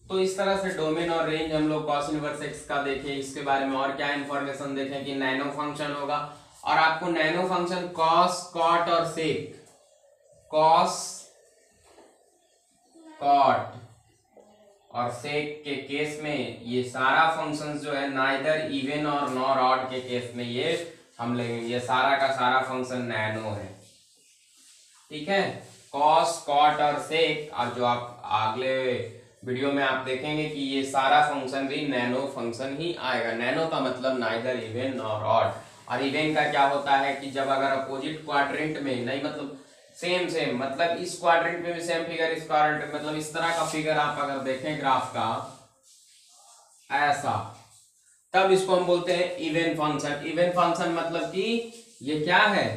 तो इस तरह से डोमेन और रेंज हम लोग cos इनवर्स x का देखें। इसके बारे में और क्या इंफॉर्मेशन देखें कि नैनो फंक्शन होगा, और आपको नैनो फंक्शन cos, cot और sec, cos, cot और sec के केस में ये सारा फंक्शंस जो है नाइदर इवन और नॉर ऑड के केस में ये हम लेंगे, ये सारा का सारा फंक्शन नैनो है, ठीक है। cos, cot और sec, और जो आप अगले वीडियो में आप देखेंगे कि ये सारा फंक्शन भी नैनो फंक्शन ही आएगा। नैनो का मतलब नाइदर इवन नॉर ऑड, और इवन का क्या होता है कि जब अगर अपोजिट क्वाड्रेंट में नहीं, मतलब सेम सेम, मतलब इस क्वाड्रेंट में भी सेम फिगर, इस क्वाड्रेंट में, मतलब इस तरह का फिगर आप अगर देखें ग्राफ का ऐसा, तब इसको हम बोलते हैं इवन फंक्शन। इवन फंक्शन मतलब कि ये क्या है,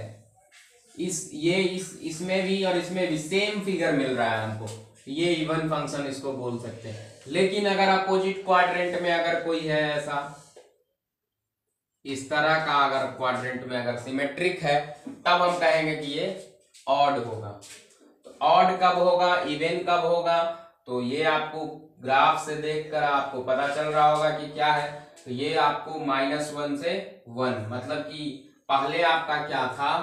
इसमें भी और इसमें भी सेम फिगर मिल रहा है हमको, ये इवन फंक्शन इसको बोल सकते हैं। लेकिन अगर अपोजिट क्वाड्रेंट में अगर कोई है ऐसा, इस तरह का अगर क्वाड्रेंट में अगर सिमेट्रिक है, तब हम कहेंगे कि ये ऑड होगा। तो ऑड कब होगा, इवन कब होगा, तो ये आपको ग्राफ से देखकर आपको पता चल रहा होगा कि क्या है। तो ये आपको -1 से 1, मतलब कि पहले आपका क्या था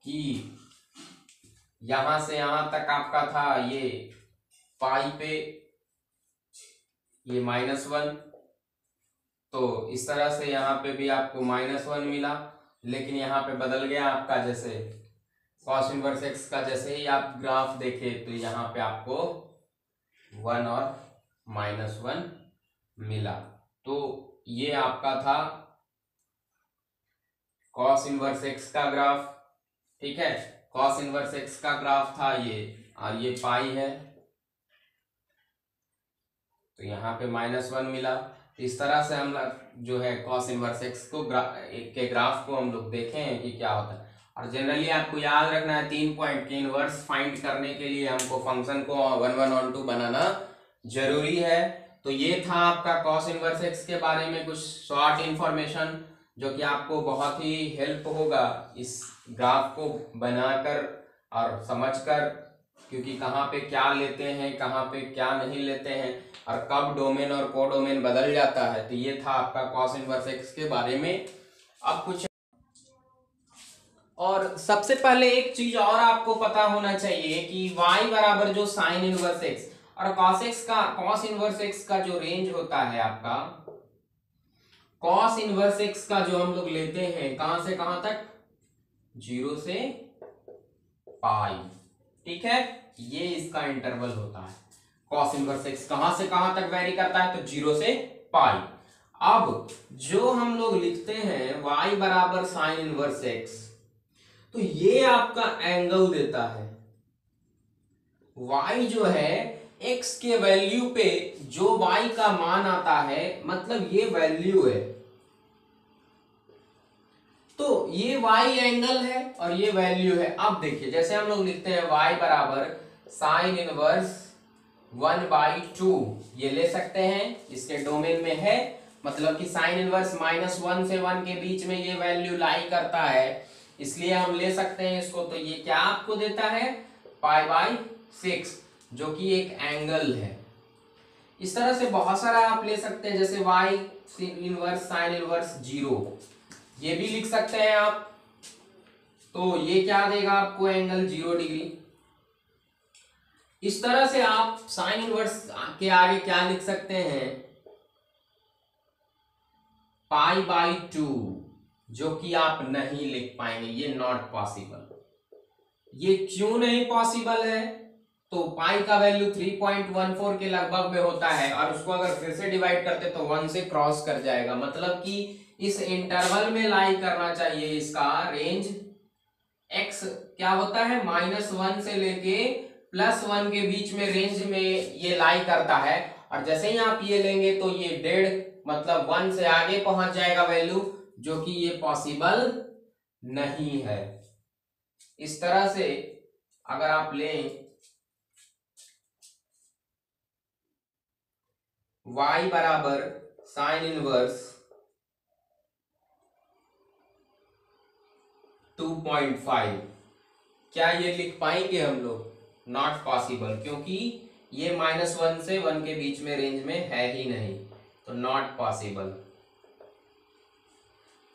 कि यहां से यहां तक आपका था ये पाई पे ये -1, तो इस तरह से यहाँ पे भी आपको -1 मिला, लेकिन यहाँ पे बदल गया आपका, जैसे cos इनवर्स x का जैसे ही आप ग्राफ देखे तो यहाँ पे आपको 1 और -1 मिला। तो ये आपका था cos इनवर्स x का ग्राफ, ठीक है। cos इनवर्स x का ग्राफ था ये, और ये पाई है, तो यहाँ पे -1 मिला। इस तरह से हम जो है cos इनवर्स x को के ग्राफ को हम लोग देखे हैं कि क्या होता है। और जनरली आपको याद रखना है 3 पॉइंट के इनवर्स फाइंड करने के लिए हमको फंक्शन को 1, 1 और 2 बनाना जरूरी है। तो ये था आपका cos इनवर्स x के बारे में कुछ शॉर्ट इंफॉर्मेशन, जो कि आपको बहुत ही हेल्प होगा इस ग्राफ को बनाकर और समझकर, क्योंकि कहाँ पे क्या लेते हैं, कहाँ पे क्या नहीं लेते हैं, और कब डोमेन और कोडोमेन बदल जाता है। तो ये था आपका cos इनवर्स x के बारे में। अब कुछ और सबसे पहले एक चीज और आपको पता होना चाहिए कि y बराबर जो साइन इनवर्स x और cos इनवर्स x का जो रेंज होता है आपका, cos इनवर्स x का जो हम लोग लेते हैं कहां से कहां तक, 0 से पाई, ठीक है, ये इसका इंटरवल होता है। cos इनवर्स x कहां से कहां तक वेरी करता है, तो 0 से पाई। अब जो हम लोग लिखते हैं y बराबर साइन इनवर्स x, तो ये आपका एंगल देता है। y जो है x के वैल्यू पे जो y का मान आता है, मतलब ये वैल्यू है, तो ये y एंगल है और ये वैल्यू है। अब देखिए जैसे हम लोग लिखते हैं y बराबर साइन इनवर्स 1/2, ये ले सकते हैं, इसके डोमेन में है, मतलब कि साइन इनवर्स -1 से 1 के बीच में ये वैल्यू लाई करता है, इसलिए हम ले सकते हैं इसको। तो ये क्या आपको देता है, π/6, जो कि एक एंगल है। इस तरह से बहुत सारा आप ले सकते हैं, जैसे y इनवर्स साइन इनवर्स 0, ये भी लिख सकते हैं आप। तो ये क्या देगा आपको, एंगल 0 डिग्री। इस तरह से आप साइन इनवर्स के आगे क्या लिख सकते हैं, π/2, जो कि आप नहीं लिख पाएंगे, ये नॉट पॉसिबल। ये क्यों नहीं पॉसिबल है, तो पाई का वैल्यू 3.14 के लगभग में होता है, और उसको अगर फिर से डिवाइड करते तो 1 से क्रॉस कर जाएगा, मतलब कि इस इंटरवल में लाई करना चाहिए। इसका रेंज x क्या होता है, -1 से लेके +1 के बीच में रेंज में ये लाई करता है, और जैसे ही आप ये लेंगे तो ये 1.5 मतलब 1 से आगे पहुंच जाएगा वैल्यू, जो कि ये पॉसिबल नहीं है। इस तरह से अगर आप लें y बराबर साइन इनवर्स 2.5, क्या ये लिख पाएंगे हम लोग, नॉट पॉसिबल, क्योंकि ये -1 से 1 के बीच में रेंज में है ही नहीं, तो नॉट पॉसिबल।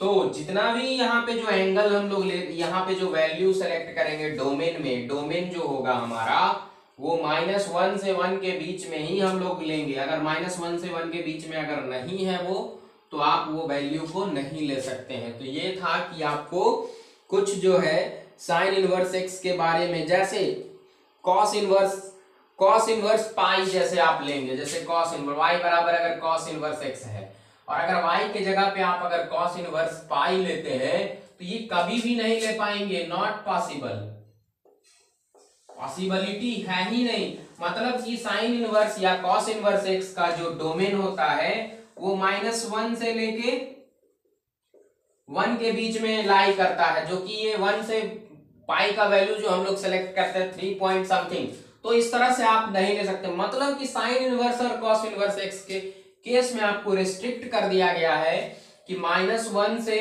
तो जितना भी यहाँ पे जो एंगल हम लोग यहाँ पे जो वैल्यू सेलेक्ट करेंगे डोमेन में, डोमेन जो होगा हमारा वो -1 से 1 के बीच में ही हम लोग लेंगे। अगर -1 से 1 के बीच में अगर नहीं है वो, तो आप वो वैल्यू को नहीं ले सकते हैं। तो ये था कि आपको कुछ जो है साइन इनवर्स x के बारे में, जैसे कॉस इनवर्स पाई जैसे आप लेंगे, जैसे कॉस इनवर्स y बराबर अगर कॉस इनवर्स x है, और अगर y के जगह पे आप अगर कॉस इनवर्स पाई लेते हैं, तो ये कभी भी नहीं ले पाएंगे, नॉट पॉसिबल, पॉसिबिलिटी है ही नहीं। मतलब कि साइन इनवर्स या कॉस इनवर्स x का जो डोमेन होता है वो -1 से लेके 1 के बीच में लाई करता है, जो कि ये 1 से पाई का वैल्यू जो हम लोग सेलेक्ट करते हैं 3 पॉइंट समथिंग, तो इस तरह से आप नहीं ले सकते। मतलब कि साइन इनवर्स और कॉस इनवर्स x के केस में आपको रिस्ट्रिक्ट कर दिया गया है कि -1 से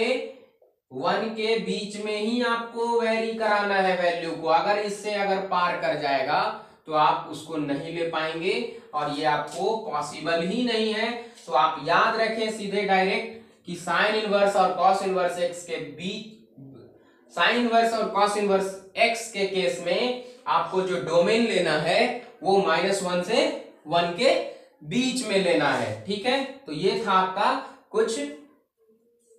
1 के बीच में ही आपको वेरी कराना है वैल्यू को। अगर इससे अगर पार कर जाएगा तो आप उसको नहीं ले पाएंगे, और ये आपको पॉसिबल ही नहीं है। तो आप याद रखें सीधे डायरेक्ट कि साइन इनवर्स और कॉस इनवर्स x के बीच, साइन इनवर्स और कॉस इनवर्स x के केस में आपको जो डोमेन लेना है वो -1 से 1 के बीच में लेना है, ठीक है। तो ये था आपका कुछ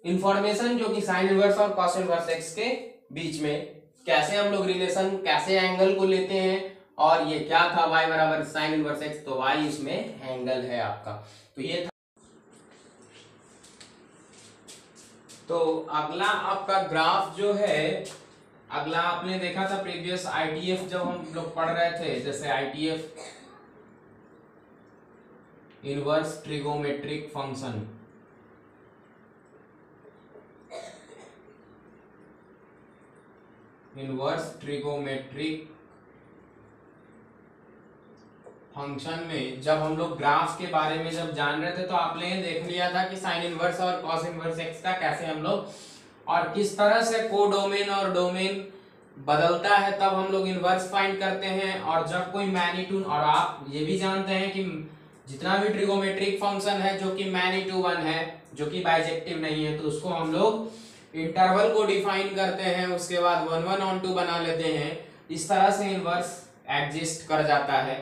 इंफॉर्मेशन जो कि साइन इनवर्स और कॉस इनवर्स x के बीच में कैसे हम लोग रिलेशन, कैसे एंगल को लेते हैं, और ये क्या था y बराबर साइन इनवर्स x, तो y इसमें एंगल है आपका। तो ये था। तो अगला आपका ग्राफ जो है, अगला आपने देखा था प्रीवियस ITF जब हम लोग पढ़ रहे थे, जैसे ITF inverse trigonometric function, inverse trigonometric function में जब हम लोग ग्राफ के बारे में जब जान रहे थे, तो आपने देख लिया था कि साइन इनवर्स और कॉस इनवर्स x का कैसे हम लोग और किस तरह से कोडोमेन और डोमेन बदलता है, तब हम लोग इनवर्स फाइंड करते हैं। और जब कोई मैग्नीट्यूड, और आप ये भी जानते हैं कि जितना भी ट्रिगोमेट्रिक फंक्शन है जो कि मैग्नीट्यूड 1 है, जो कि बाइजेक्टिव नहीं है, तो उसको हम लोग इंटरवल को डिफाइन करते हैं, उसके बाद 1 1 on 2 बना लेते हैं। इस तरह से इनवर्स एग्जिस्ट कर जाता है।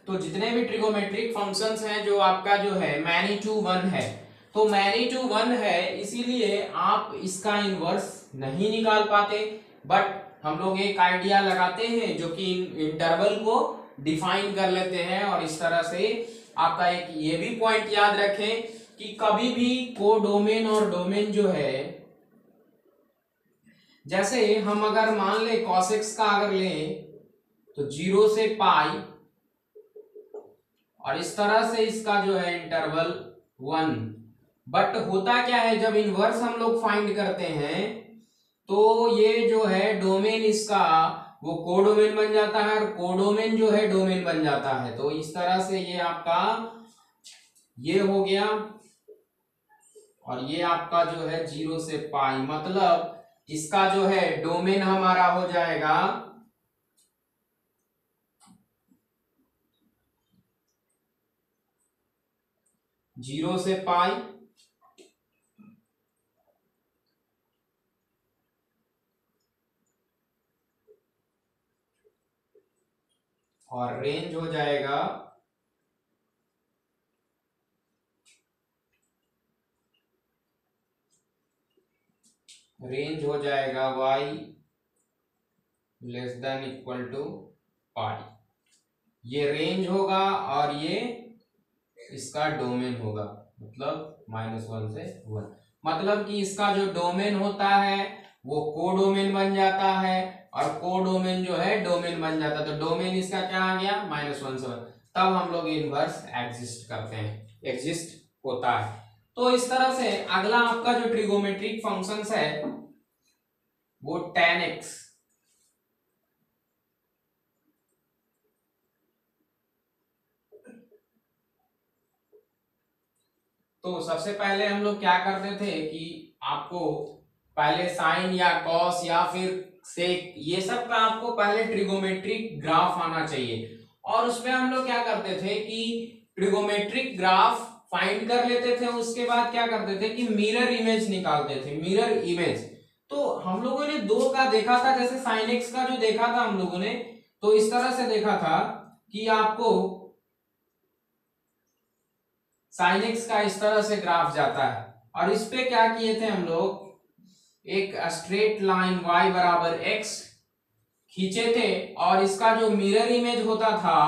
तो जितने भी ट्रिगोमेट्रिक फंक्शंस हैं जो आपका जो है मैग्नीट्यूड 1 है, तो मैग्नीट्यूड 1 है, इसीलिए आप इसका इनवर्स नहीं निकाल पाते, बट हम लोग एक आइडिया लगाते हैं जो कि इंटरवल को डिफाइन कर लेते हैं। और इस तरह से आपका एक ये भी पॉइंट याद रखें कि कभी भी कोडोमेन और डोमेन जो है, जैसे हम अगर मान ले cos x का अगर लें तो 0 से पाई, और इस तरह से इसका जो है इंटरवल 1। बट होता क्या है, जब इनवर्स हम लोग फाइंड करते हैं तो ये जो है डोमेन इसका वो कोडोमेन बन जाता है, और कोडोमेन जो है डोमेन बन जाता है। तो इस तरह से ये आपका ये हो गया, और ये आपका जो है 0 से पाई, मतलब इसका जो है डोमेन हमारा हो जाएगा 0 से पाई, और रेंज हो जाएगा y less than equal to pi. ये रेंज होगा और ये इसका डोमेन होगा, मतलब -1 से 1। मतलब कि इसका जो डोमेन होता है वो कोडोमेन बन जाता है, और कोडोमेन जो है डोमेन बन जाता है। तो डोमेन इसका क्या आ गया -1 से 1, तब हम लोग इनवर्स एग्जिस्ट करते हैं, एग्जिस्ट होता है। तो इस तरह से अगला आपका जो ट्रिगोमेट्रिक फंक्शंस है वो tan x, तो सबसे पहले हम लोग क्या करते थे कि आपको पहले साइन या कॉस या फिर सेक, ये सब का आपको पहले ट्रिगोमेट्रिक ग्राफ आना चाहिए, और उसमें हम लोग क्या करते थे कि ट्रिगोमेट्रिक ग्राफ फाइंड कर लेते थे। उसके बाद क्या करते थे कि मिरर इमेज निकालते थे, मिरर इमेज। तो हम लोगों ने दो का देखा था, जैसे साइन एक्स का जो देखा था हम लोगों ने, तो इस तरह से देखा था कि आपको साइन एक्स का इस तरह से ग्राफ जाता है, और इस पे क्या किए थे हम लोग, एक स्ट्रेट लाइन y बराबर x खींचे थे, और इसका जो मिरर इमेज होता था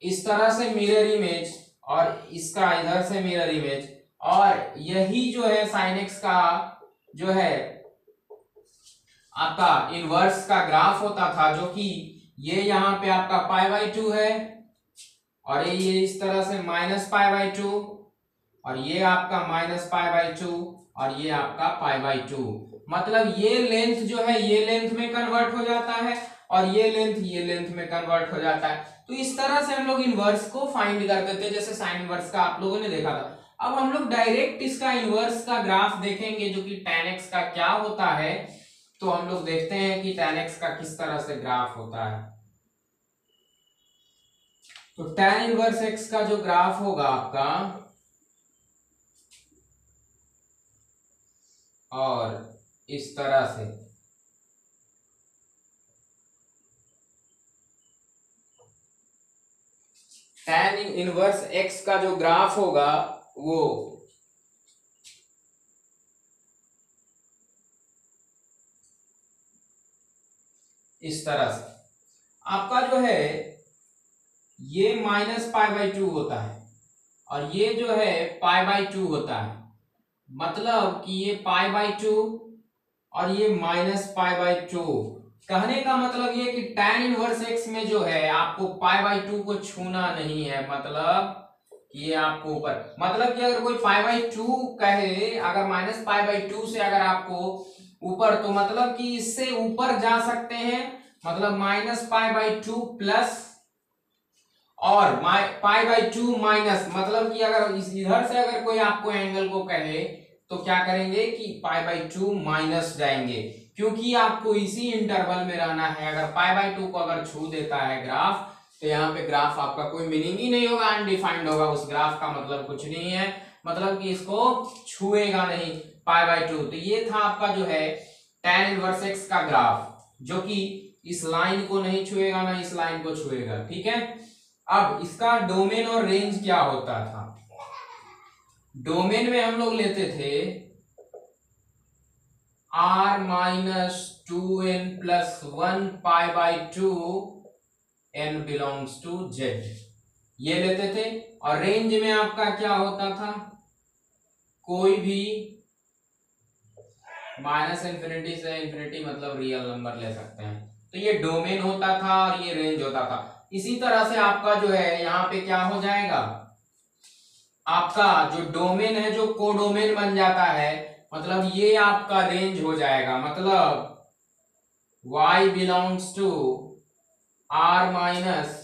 इस तरह से मिरर इमेज, और इसका इधर से मिरर इमेज, और यही जो है साइन एक्स का जो है आपका इनवर्स का ग्राफ होता था, जो कि ये यहाँ पे आपका π/2 है, और ये इस तरह से -π/2, और ये आपका -π/2, और ये आपका π/2। मतलब ये लेंथ जो है ये लेंथ में कन्वर्ट हो जाता है, और ये लेंथ में कन्वर्ट हो जाता है। तो इस तरह से हम लोग इनवर्स को फाइंड करते थे, जैसे साइन इनवर्स का आप लोगों ने देखा था। अब हम लोग डायरेक्ट इसका इनवर्स का ग्राफ देखेंगे, जो कि tan x का क्या होता है। तो हम लोग देखते हैं कि tan x का किस तरह से ग्राफ होता है। तो tan इनवर्स x का जो ग्राफ होगा आपका, और इस तरह से tan इनवर्स x का जो ग्राफ होगा वो इस तरह से आपका जो है ये -π/2 होता है, और ये जो है π/2 होता है। मतलब कि ये π/2 और ये -π/2। कहने का मतलब ये कि tan इनवर्स x में जो है आपको π/2 को छूना नहीं है, मतलब ये आपको ऊपर, मतलब कि अगर कोई π/2 कहे, अगर -π/2 से अगर आपको ऊपर, तो मतलब कि इससे ऊपर जा सकते हैं, मतलब -π/2 प्लस और π/2 माइनस, मतलब कि अगर इधर से अगर कोई आपको एंगल को कहे तो क्या करेंगे कि π/2 माइनस जाएंगे, क्योंकि आपको इसी इंटरवल में रहना है। अगर π/2 को अगर छू देता है ग्राफ, तो यहाँ पे ग्राफ आपका कोई मीनिंग ही नहीं होगा, अनडिफाइंड होगा, उस ग्राफ का मतलब कुछ नहीं है, मतलब कि इसको छुएगा नहीं π/2। तो ये था आपका जो है tan इनवर्स x का ग्राफ, जो कि इस लाइन को नहीं छुएगा ना इस लाइन को छुएगा, ठीक है। अब इसका डोमेन और रेंज क्या होता था। डोमेन में हम लोग लेते थे r-2n+1 π/2 n belongs to z, ये लेते थे। और रेंज में आपका क्या होता था, कोई भी -∞ से ∞, मतलब रियल नंबर ले सकते हैं। तो ये डोमेन होता था और ये रेंज होता था। इसी तरह से आपका जो है यहाँ पे क्या हो जाएगा, आपका जो डोमेन है जो कोडोमेन बन जाता है, मतलब ये आपका रेंज हो जाएगा, मतलब y belongs to r minus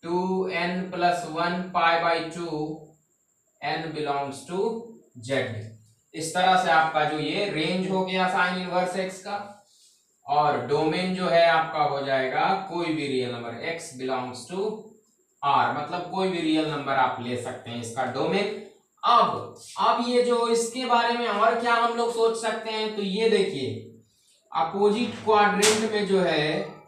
2n+1 π/2 n belongs to z। इस तरह से आपका जो ये रेंज हो गया साइन इनवर्स x का, और डोमेन जो है आपका हो जाएगा कोई भी real number x belongs to r, मतलब कोई भी रियल नंबर आप ले सकते हैं इसका डोमेन। अब ये जो इसके बारे में और क्या हम लोग सोच सकते हैं, तो ये देखिए अपोजिट क्वाड्रेंट में जो है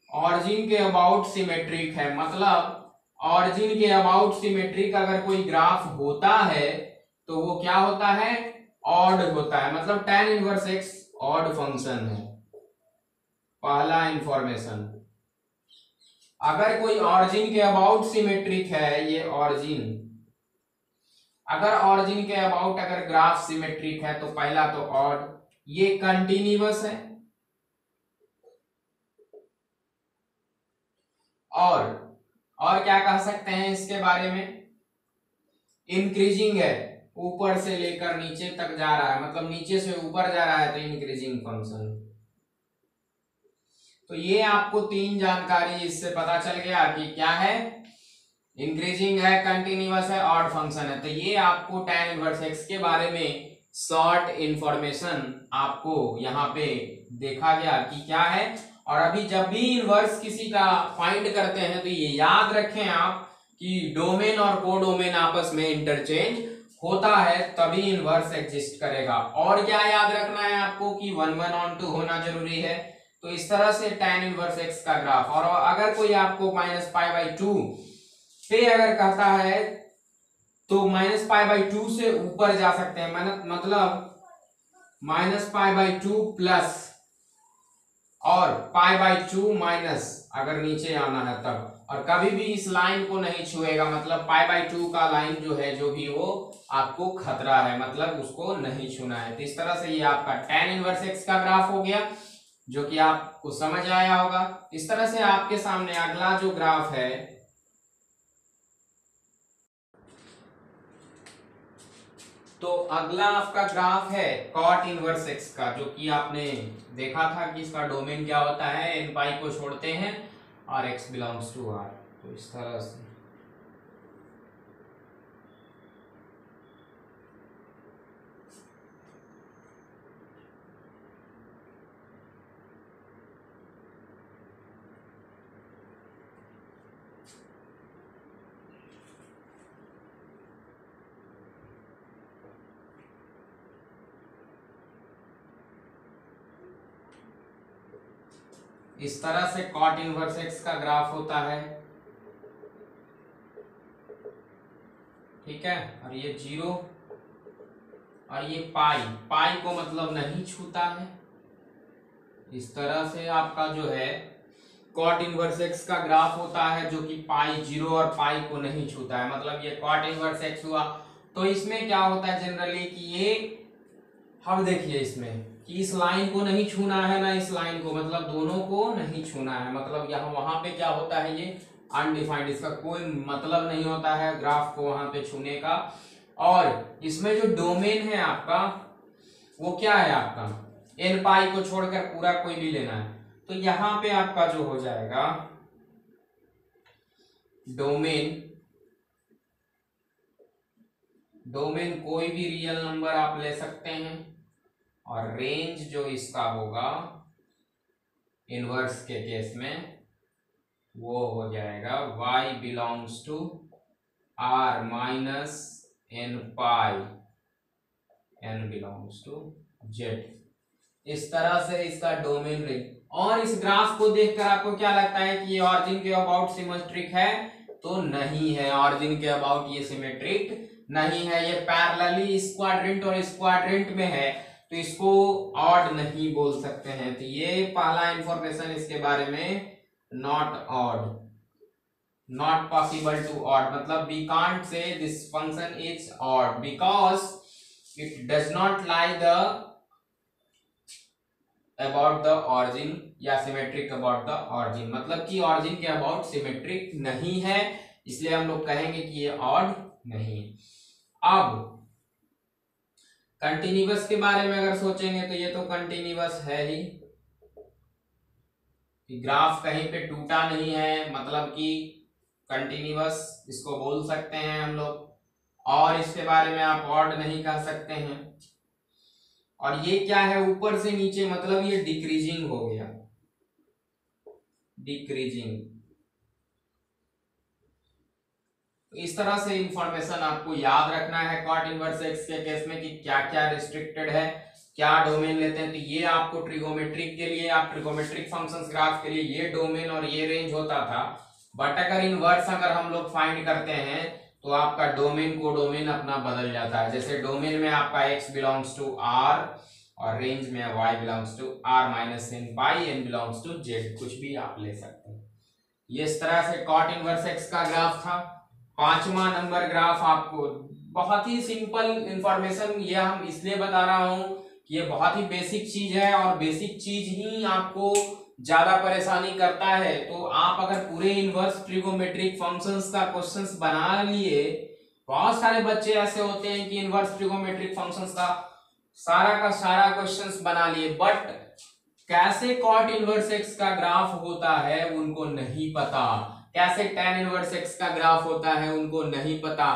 ऑरिजिन के अबाउट सिमेट्रिक है, मतलब ऑरिजिन के अबाउट सिमेट्रिक अगर कोई ग्राफ होता है तो वो क्या होता है, ऑड होता है, मतलब tan inverse x odd function है। पहला इंफॉर्मेशन, अगर कोई ऑरिजिन के अबाउट सिमेट्रिक है, ये ऑरिजिन अगर ऑरिजिन के अबाउट अगर ग्राफ सिमेट्रिक है तो पहला तो ऑड, ये कंटिन्यूअस है, और क्या कह सकते हैं इसके बारे में, इंक्रीजिंग है, ऊपर से लेकर नीचे तक जा रहा है, मतलब नीचे से ऊपर जा रहा है तो इंक्रीजिंग फंक्शन। तो ये आपको तीन जानकारी इससे पता चल गया कि क्या है, इंक्रीजिंग है, कंटिन्यूअस है, ऑड फंक्शन है। तो ये आपको tan इनवर्स x के बारे में शॉर्ट इंफॉर्मेशन आपको यहाँ पे देखा गया कि क्या है। और अभी जब भी इनवर्स किसी का फाइंड करते हैं तो ये याद रखें आप कि डोमेन और कोडोमेन आपस में इंटरचेंज होता है तभी इनवर्स एग्जिस्ट करेगा। और क्या याद रखना है आपको कि 1 1 on 2 होना जरूरी है। तो इस तरह से tan इनवर्स x का ग्राफ, और अगर कोई आपको -π/2 पे अगर कहता है तो -π/2 से ऊपर जा सकते हैं, मतलब -π/2 प्लस और π/2 माइनस अगर नीचे आना है तब, और कभी भी इस लाइन को नहीं छुएगा, मतलब π/2 का लाइन जो है जो भी वो आपको खतरा है, मतलब उसको नहीं छूना है। तो इस तरह से ये आपका tan इनवर्स x का ग्राफ हो गया, जो कि आपको समझ आया होगा। इस तरह से आपके सामने अगला जो ग्राफ है, तो अगला आपका ग्राफ है cot इनवर्स x का, जो कि आपने देखा था कि इसका डोमेन क्या होता है, n पाई को छोड़ते हैं और x बिलोंग्स टू r। तो इस तरह से इस तरह से cot इनवर्स x का ग्राफ होता है, ठीक है। और ये 0 और ये पाई को मतलब नहीं छूता है। इस तरह से आपका जो है cot इनवर्स x का ग्राफ होता है, जो कि पाई 0 और पाई को नहीं छूता है, मतलब ये cot इनवर्स x हुआ। तो इसमें क्या होता है जनरली कि ये, अब देखिए इसमें कि इस लाइन को नहीं छूना है ना इस लाइन को, मतलब दोनों को नहीं छूना है, मतलब यहाँ वहां पे क्या होता है, ये अनडिफाइंड, इसका कोई मतलब नहीं होता है ग्राफ को वहां पे छूने का। और इसमें जो डोमेन है आपका वो क्या है, आपका n पाई को छोड़कर पूरा कोई भी लेना है। तो यहाँ पे आपका जो हो जाएगा डोमेन कोई भी रियल नंबर आप ले सकते हैं, और रेंज जो इसका होगा इनवर्स के केस में वो हो जाएगा y belongs to r minus n pi n belongs to z। इस तरह से इसका डोमेन रेंज। और इस ग्राफ को देखकर आपको क्या लगता है कि ये ऑरिजिन के अबाउट सिमेट्रिक है, तो नहीं है, ऑरिजिन के अबाउट ये सिमेट्रिक नहीं है, ये पैरेलली इस क्वाड्रेंट और इस क्वाड्रेंट में है, तो इसको ऑड नहीं बोल सकते हैं। तो ये पहला इंफॉर्मेशन इसके बारे में, not odd, not possible to odd, मतलब we can't say this function is odd because it does not lie the about the origin या सिमेट्रिक अबाउट द ऑरिजिन, मतलब कि ऑरिजिन के अबाउट सिमेट्रिक नहीं है, इसलिए हम लोग कहेंगे कि ये ऑड नहीं है। अब कंटिन्यूअस के बारे में अगर सोचेंगे तो ये तो कंटिन्यूअस है ही, कि ग्राफ कहीं पे टूटा नहीं है, मतलब कि कंटिन्यूअस इसको बोल सकते हैं हम लोग। और इसके बारे में आप ऑड नहीं कह सकते हैं। और ये क्या है, ऊपर से नीचे, मतलब ये डिक्रीजिंग हो गया, डिक्रीजिंग। इस तरह से इंफॉर्मेशन आपको याद रखना है कॉट इनवर्स एक्स के केस में, कि क्या क्या रिस्ट्रिक्टेड है, क्या डोमेन लेते हैं। तो ये आपको ट्रिगोमेट्रिक के लिए, आप ट्रिगोमेट्रिक फंक्शंस ग्राफ के लिए ये डोमेन और ये रेंज होता था। बट अगर इनवर्स अगर हम लोग फाइंड करते हैं तो आपका डोमेन को डोमेन अपना बदल जाता है। जैसे डोमेन में आपका x बिलोंग्स टू r और रेंज में y belongs to r minus n pi, n belongs to z, कुछ भी आप ले सकते हैं। ये इस तरह से कॉट इनवर्स x का ग्राफ था। 5वां नंबर ग्राफ आपको बहुत ही सिंपल इंफॉर्मेशन, ये हम इसलिए बता रहा हूं कि ये बहुत ही बेसिक चीज है, और बेसिक चीज ही आपको ज्यादा परेशानी करता है। तो आप अगर पूरे इनवर्स ट्रिगोमेट्रिक फंक्शंस का क्वेश्चंस बना लिए, बहुत सारे बच्चे ऐसे होते हैं कि इनवर्स ट्रिगोमेट्रिक फंक्शंस का सारा क्वेश्चंस बना लिए, बट कैसे कॉट इनवर्स एक्स का ग्राफ होता है उनको नहीं पता, कैसे tan इनवर्स एक्स का ग्राफ होता है उनको नहीं पता,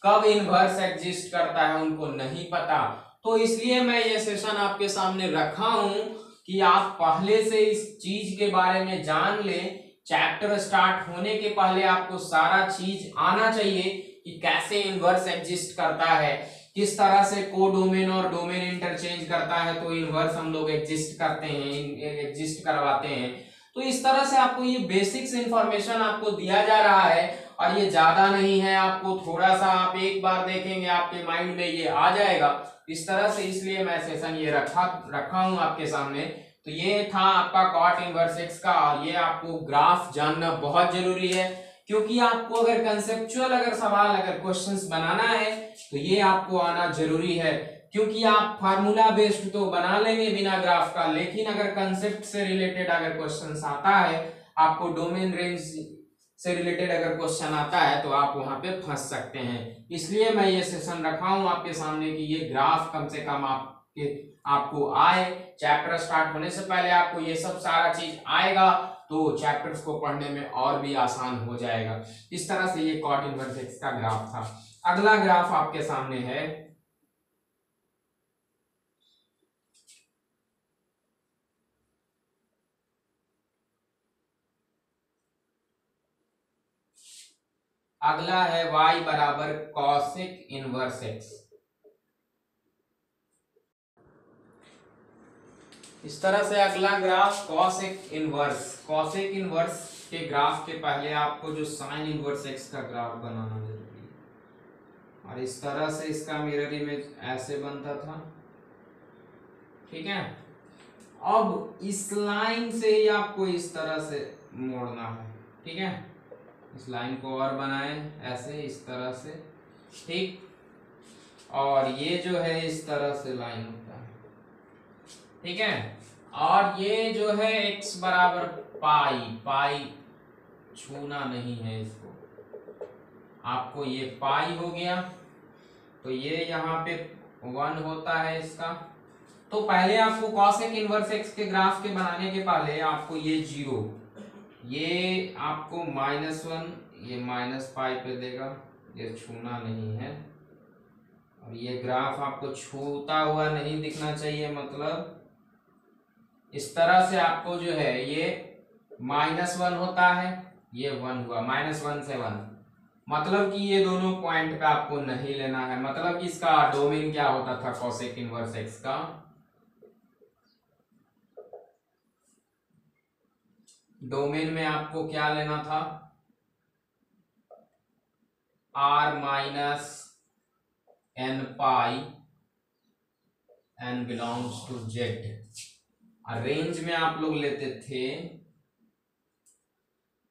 कब इनवर्स एग्जिस्ट करता है उनको नहीं पता। तो इसलिए मैं ये सेशन आपके सामने रखा हूं कि आप पहले से इस चीज के बारे में जान लें। चैप्टर स्टार्ट होने के पहले आपको सारा चीज आना चाहिए कि कैसे इनवर्स एग्जिस्ट करता है, किस तरह से कोडोमेन और डोमेन इंटरचेंज करता है तो इनवर्स हम लोग एग्जिस्ट करते हैं, एग्जिस्ट करवाते हैं। तो इस तरह से आपको ये बेसिक्स इंफॉर्मेशन आपको दिया जा रहा है, और ये ज्यादा नहीं है, आपको थोड़ा सा आप एक बार देखेंगे आपके माइंड में ये आ जाएगा इस तरह से। इसलिए मैं सेशन ये रखा हूं आपके सामने। तो ये था आपका कॉट इनवर्स एक्स का, और ये आपको ग्राफ जानना बहुत जरूरी है, क्योंकि आपको अगर कंसेप्चुअल अगर सवाल अगर क्वेश्चंस बनाना है तो ये आपको आना जरूरी है। क्योंकि आप फार्मूला बेस्ड तो बना लेंगे बिना ग्राफ का, लेकिन अगर कंसेप्ट से रिलेटेड अगर क्वेश्चंस आता है, आपको डोमेन रेंज से रिलेटेड अगर क्वेश्चन आता है, तो आप वहां पे फंस सकते हैं। इसलिए मैं ये सेशन रखा हूं आपके सामने कि ये ग्राफ कम से कम आपको आए। चैप्टर स्टार्ट होने से पहले आपको ये सब सारा चीज आएगा, तो चैप्टर्स को पढ़ने में और भी आसान हो जाएगा। इस तरह से ये कॉट इनवर्स एक्स का ग्राफ था। अगला ग्राफ आपके सामने है अगला है y बराबर कॉसेक इनवर्स एक्स। इस तरह से अगला ग्राफ कॉसेक इनवर्स के ग्राफ के पहले आपको जो साइन इनवर्स एक्स का ग्राफ बनाना जरूरी है। और इस तरह से इसका मिरर इमेज ऐसे बनता था, ठीक है। अब इस लाइन से ही आपको इस तरह से मोड़ना है, ठीक है। इस लाइन को और बनाएं ऐसे, इस तरह से, ठीक। और ये जो है इस तरह से लाइन होता है, ठीक है। और ये जो है x बराबर पाई छूना नहीं है इसको, आपको ये पाई हो गया, तो ये यहाँ पे 1 होता है इसका। तो पहले आपको कॉसेक इनवर्स एक्स के ग्राफ के बनाने के पहले आपको ये 0, ये आपको -1, ये -पाई पे देगा, ये छूना नहीं है। और ये ग्राफ आपको छूता हुआ नहीं दिखना चाहिए, मतलब इस तरह से आपको जो है ये -1 होता है, ये 1 हुआ, -1 से 1, मतलब कि ये दोनों पॉइंट पे आपको नहीं लेना है। मतलब कि इसका डोमेन क्या होता था कॉसेक इनवर्स एक्स का, डोमेन में आपको क्या लेना था, r minus n pi, n belongs to z। Range में आप लोग लेते थे,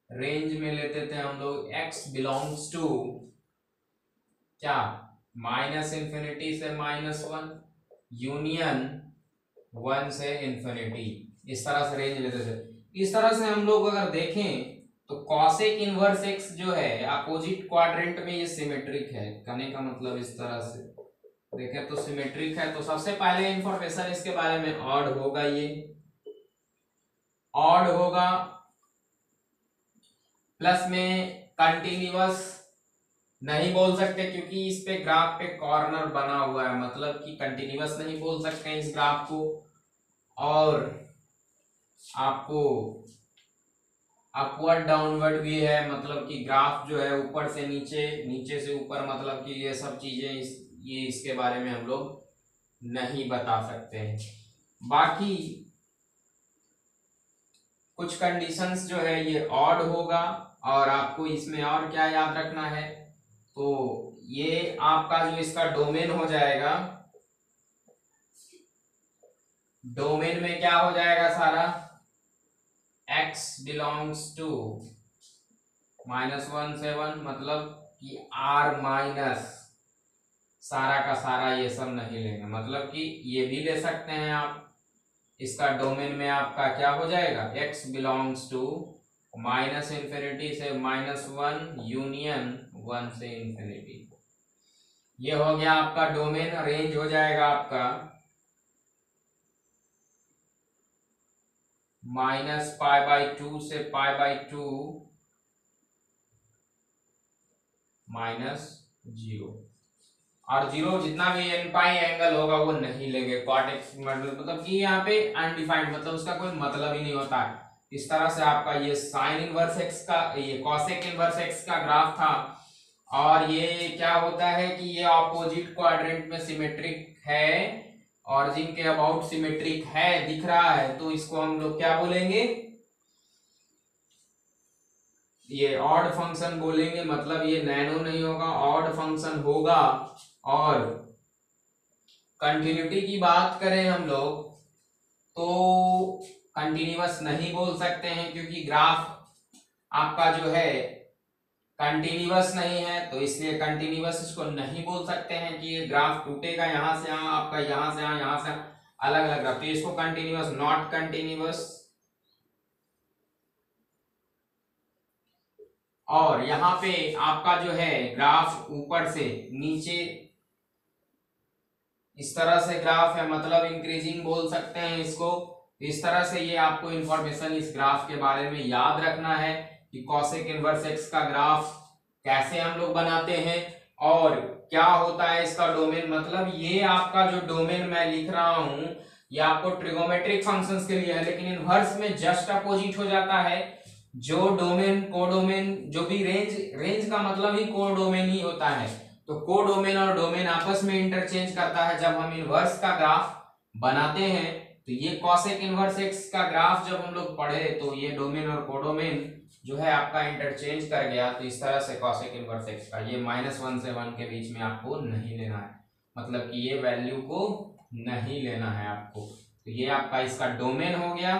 हम लोग x बिलोंग्स टू क्या, -∞ से -1 यूनियन 1 से इंफिनिटी, इस तरह से रेंज लेते थे। इस तरह से हम लोग अगर देखें तो कॉसेक इनवर्स एक्स जो है अपोजिट क्वाड्रेंट में ये सिमेट्रिक है, कहने का मतलब इस तरह से देखें तो सिमेट्रिक है, तो सबसे पहले इंफॉर्मेशन इसके बारे में ऑड होगा, ये ऑड होगा, प्लस में कंटिन्यूअस नहीं बोल सकते क्योंकि इस पे ग्राफ पे कॉर्नर बना हुआ है, मतलब कि कंटिन्यूअस नहीं बोल सकते इस ग्राफ को। और आपको अपवर्ड डाउनवर्ड भी है, मतलब कि ग्राफ जो है ऊपर से नीचे, नीचे से ऊपर, मतलब कि ये सब चीजें ये इसके बारे में हम लोग नहीं बता सकते हैं। बाकी कुछ कंडीशंस जो है ये ऑड होगा। और आपको इसमें और क्या याद रखना है, तो ये आपका जो इसका डोमेन हो जाएगा, डोमेन में क्या हो जाएगा सारा, x बिलोंग्स टू -1 से 1, मतलब कि r माइनस सारा का सारा ये सब नहीं लेंगे, मतलब कि ये भी ले सकते हैं आप। इसका डोमेन में आपका क्या हो जाएगा, x बिलोंग्स टू -∞ से -1 यूनियन 1 से इंफिनिटी। ये हो गया आपका डोमेन। रेंज हो जाएगा आपका -π/2 से π/2 -0, और 0 जितना भी n पाई एंगल होगा वो नहीं लेंगे। कॉट एक्स मतलब कि यहाँ पे अनडिफाइंड, मतलब उसका कोई मतलब ही नहीं होता है। इस तरह से आपका ये साइन इनवर्स एक्स का, ये कॉसेक इनवर्स एक्स का ग्राफ था। और ये क्या होता है कि ये ऑपोजिट क्वाड्रेंट में सिमेट्रिक है, ऑरिजिन के अबाउट सिमेट्रिक है, दिख रहा है, तो इसको हम लोग क्या बोलेंगे, ये ऑड फंक्शन बोलेंगे। मतलब ये नैनो नहीं होगा, ऑड फंक्शन होगा। और कंटिन्यूटी की बात करें हम लोग तो कंटिन्यूअस नहीं बोल सकते हैं क्योंकि ग्राफ आपका जो है कंटिन्यूअस नहीं है, तो इसलिए कंटिन्यूअस इसको नहीं बोल सकते हैं कि ये ग्राफ टूटेगा यहां से यहां, आपका यहां से यहां से अलग अलग ग्राफ, तो इसको कंटिन्यूअस, नॉट कंटिन्यूअस। और यहाँ पे आपका जो है ग्राफ ऊपर से नीचे इस तरह से ग्राफ है, मतलब इंक्रीजिंग बोल सकते हैं इसको। इस तरह से ये आपको इंफॉर्मेशन इस ग्राफ के बारे में याद रखना है कि कॉसेक इनवर्स एक्स का ग्राफ कैसे हम लोग बनाते हैं और क्या होता है इसका डोमेन। मतलब ये आपका जो डोमेन मैं लिख रहा हूं ये आपको ट्रिगोमेट्रिक फंक्शंस के लिए है, लेकिन इनवर्स में जस्ट अपोजिट हो जाता है। जो डोमेन कोडोमेन, जो भी रेंज का मतलब ही कोडोमेन ही होता है, तो कोडोमेन और डोमेन आपस में इंटरचेंज करता है जब हम इनवर्स का ग्राफ बनाते हैं। तो ये कॉसेक इनवर्स एक्स का ग्राफ जब हम लोग पढ़े तो ये डोमेन और कोडोमेन जो है आपका इंटरचेंज कर गया। तो इस तरह से कॉसेक इनवर्स एक्स का ये -1 से 1 के बीच में आपको नहीं लेना है, मतलब कि ये वैल्यू को नहीं लेना है आपको। तो ये आपका इसका डोमेन हो गया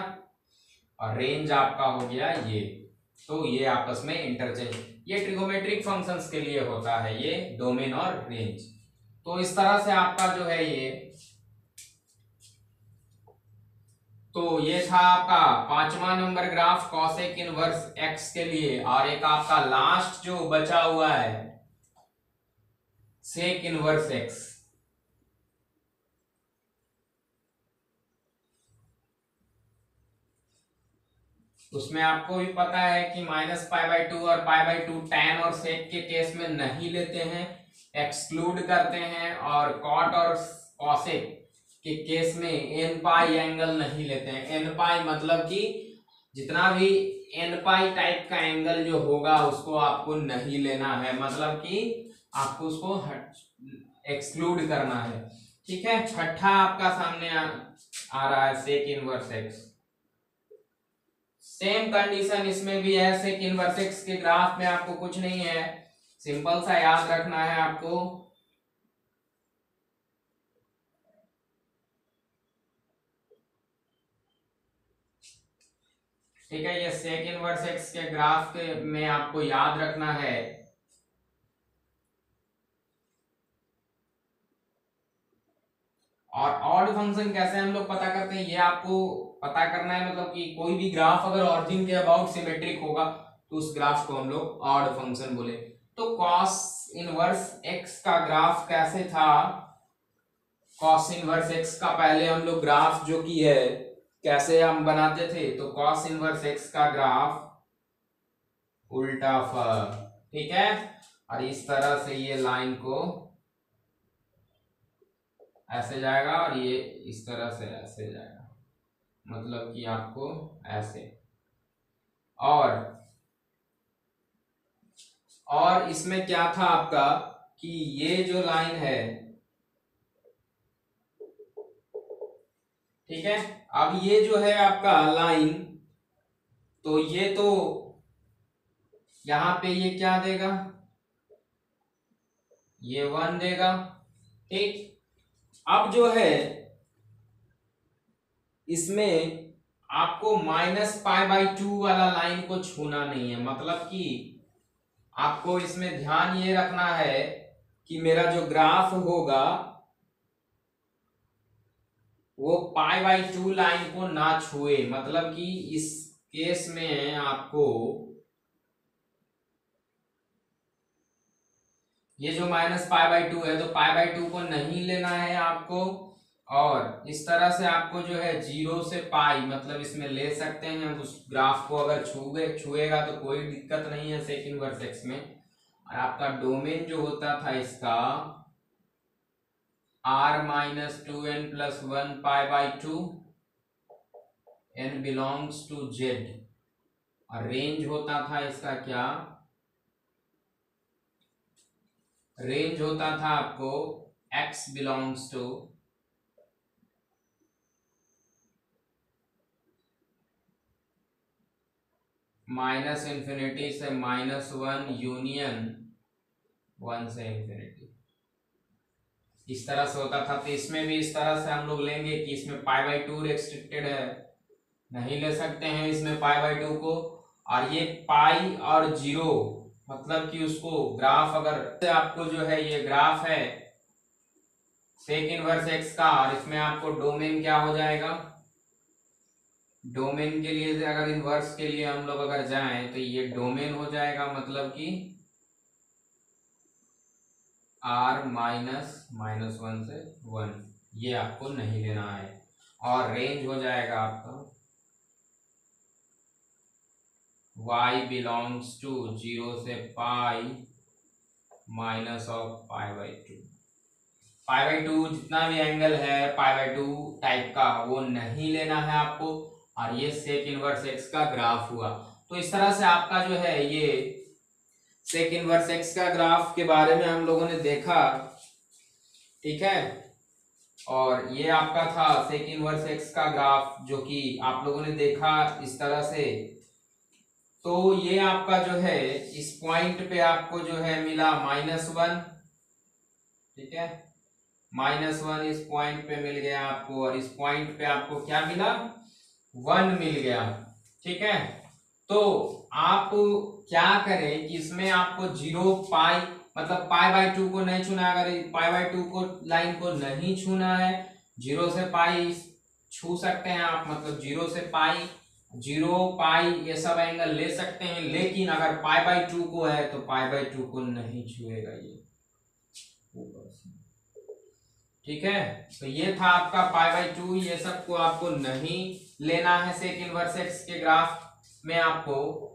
और रेंज आपका हो गया ये, तो ये आपस में इंटरचेंज, ये ट्रिगोमेट्रिक फंक्शंस के लिए होता है ये डोमेन और रेंज। तो इस तरह से आपका जो है ये, तो ये था आपका 5वां number graph cosec inverse X के लिए। और एक आपका लास्ट जो बचा हुआ है सेक इनवर्स एक्स, उसमें आपको भी पता है कि -π/2 और π/2 tan और सेक के केस में नहीं लेते हैं, एक्सक्लूड करते हैं। और कॉट और कॉसेक के केस में n पाई एंगल नहीं लेते हैं। n पाई मतलब कि जितना भी n पाई टाइप का एंगल जो होगा उसको आपको नहीं लेना है, मतलब कि आपको उसको एक्सक्लूड करना है। ठीक है, छठा आपका सामने आ रहा है sec inverse X. Same condition इसमें भी है, सेक इनवर्स एक्स के ग्राफ में आपको कुछ नहीं है, सिंपल सा याद रखना है आपको। ठीक है, ये सेक इनवर्स एक्स के ग्राफ के में आपको याद रखना है और ऑड फंक्शन कैसे हम लोग पता करते हैं ये आपको पता करना है। मतलब कि कोई भी ग्राफ अगर ऑरिजिन के अबाउट सिमेट्रिक होगा तो उस ग्राफ को हम लोग ऑड फंक्शन बोले। तो कॉस इनवर्स एक्स का ग्राफ कैसे था, कॉस इनवर्स एक्स का पहले हम लोग ग्राफ जो की है कैसे हम बनाते थे, तो कॉस इनवर्स एक्स का ग्राफ उल्टा फर, ठीक है। और इस तरह से ये लाइन को ऐसे जाएगा और ये इस तरह से ऐसे जाएगा, मतलब कि आपको ऐसे। और इसमें क्या था आपका कि ये जो लाइन है, ठीक है, अब ये जो है आपका लाइन, तो ये तो यहां पे ये क्या देगा, ये 1 देगा, ठीक। अब जो है इसमें आपको -π/2 वाला लाइन को छूना नहीं है, मतलब कि आपको इसमें ध्यान ये रखना है कि मेरा जो ग्राफ होगा वो π/2 लाइन को ना छुए, मतलब कि इस केस में आपको ये जो -π/2 है तो π/2 को नहीं लेना है आपको, और इस तरह से आपको जो है 0 से पाई मतलब इसमें ले सकते हैं। उस ग्राफ को अगर छुएगा तो कोई दिक्कत नहीं है सेक इनवर्स एक्स में। और आपका डोमेन जो होता था इसका r-2n+1 π/2 n belongs to z, और रेंज होता था इसका क्या, रेंज होता था आपको x बिलोंग्स टू -∞ से -1 यूनियन 1 से ∞, इस तरह से होता था। तो इसमें भी इस तरह से हम लोग लेंगे कि इसमें π/2 रेस्ट्रिक्टेड है, नहीं ले सकते हैं इसमें π/2 को। और ये पाई और 0 मतलब कि उसको ग्राफ अगर आपको जो है ये ग्राफ है सेक इनवर्स एक्स का, और इसमें आपको डोमेन क्या हो जाएगा, डोमेन के लिए अगर इनवर्स के लिए हम लोग अगर जाएं तो ये डोमेन हो जाएगा, मतलब कि r-1 से 1, ये आपको नहीं लेना है। और रेंज हो जाएगा आपका y बिलोंग्स टू 0 से पाई -π/2। π/2 जितना भी एंगल है π/2 टाइप का वो नहीं लेना है आपको। और ये सेक इनवर्स एक्स का ग्राफ हुआ। तो इस तरह से आपका जो है ये सेक इनवर्स एक्स का ग्राफ के बारे में हम लोगों ने देखा, ठीक है। और ये आपका था सेक इनवर्स एक्स का ग्राफ जो कि आप लोगों ने देखा इस तरह से। तो ये आपका जो है इस पॉइंट पे आपको जो है मिला -1, ठीक है, -1 इस पॉइंट पे मिल गया आपको, और इस पॉइंट पे आपको क्या मिला, 1 मिल गया, ठीक है। तो आप क्या करें कि इसमें आपको 0 पाई मतलब π/2 को नहीं छूना। अगर π/2 को लाइन को नहीं छूना है, 0 से पाई छू सकते हैं आप, मतलब 0 से पाई 0 पाई ये सब एंगल ले सकते हैं। लेकिन अगर π/2 को है तो π/2 को नहीं छुएगा ये ऊपर से, ठीक है। तो ये था आपका π/2, ये सब को आपको नहीं लेना है सेक इनवर्स एक्स के ग्राफ में आपको।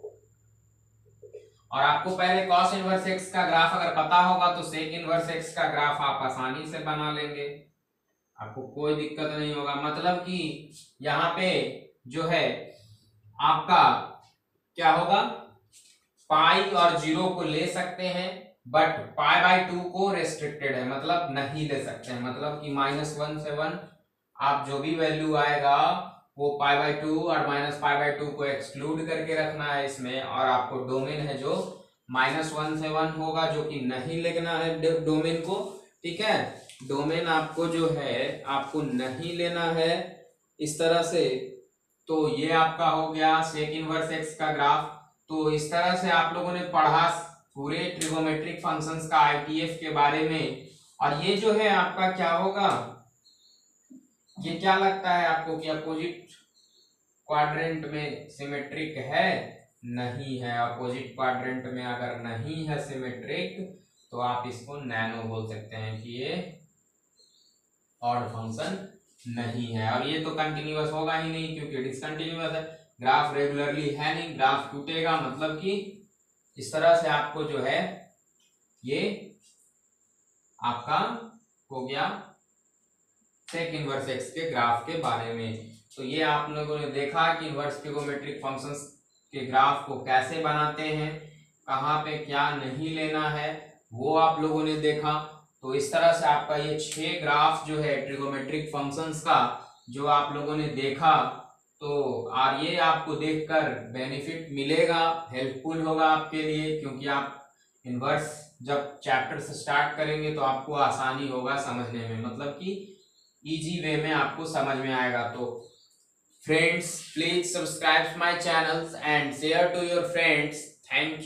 और आपको पहले कॉस इनवर्स एक्स का ग्राफ अगर पता होगा तो सेक इनवर्स एक्स का ग्राफ आप आसानी से बना लेंगे, आपको कोई दिक्कत नहीं होगा। मतलब कि यहाँ पे जो है आपका क्या होगा, पाई और 0 को ले सकते हैं, बट π/2 को रेस्ट्रिक्टेड है, मतलब नहीं ले सकते हैं। मतलब कि -1 से 1 आप जो भी वैल्यू आएगा वो π/2 और -π/2 को एक्सक्लूड करके रखना है इसमें। और आपको डोमेन है जो -1 से 1 होगा, जो कि नहीं लेना है डोमेन को, ठीक है। डोमेन आपको जो है आपको नहीं लेना है इस तरह से। तो ये आपका हो गया सेक इनवर्स एक्स का ग्राफ। तो इस तरह से आप लोगों ने पढ़ा पूरे ट्रिगोमेट्रिक फंक्शंस का आईटीएफ के बारे में। और ये जो है आपका क्या होगा, ये क्या लगता है आपको कि अपोजिट क्वाड्रेंट में सिमेट्रिक है, नहीं है। अपोजिट क्वाड्रेंट में अगर नहीं है सिमेट्रिक तो आप इसको नैनो बोल सकते हैं कि ये ऑड फंक्शन नहीं है। और ये तो कंटिन्यूअस होगा ही नहीं क्योंकि डिसकंटिन्यूअस है, ग्राफ रेगुलरली है नहीं, ग्राफ टूटेगा, मतलब कि इस तरह से आपको जो है ये आपका हो गया सेक इनवर्स एक्स के ग्राफ के बारे में। तो ये आप लोगों ने देखा कि इनवर्स ट्रिगोमेट्रिक फंक्शंस के ग्राफ को कैसे बनाते हैं, कहाँ पे क्या नहीं लेना है वो आप लोगों ने देखा। तो इस तरह से आपका ये 6 ग्राफ जो है ट्रिगोमेट्रिक फंक्शंस का जो आप लोगों ने देखा, तो और ये आपको देखकर बेनिफिट मिलेगा, हेल्पफुल होगा आपके लिए, क्योंकि आप इनवर्स जब चैप्टर से स्टार्ट करेंगे तो आपको आसानी होगा समझने में, मतलब कि इजी वे में आपको समझ में आएगा। तो friends, please subscribe my channels and share to your friends. Thank you.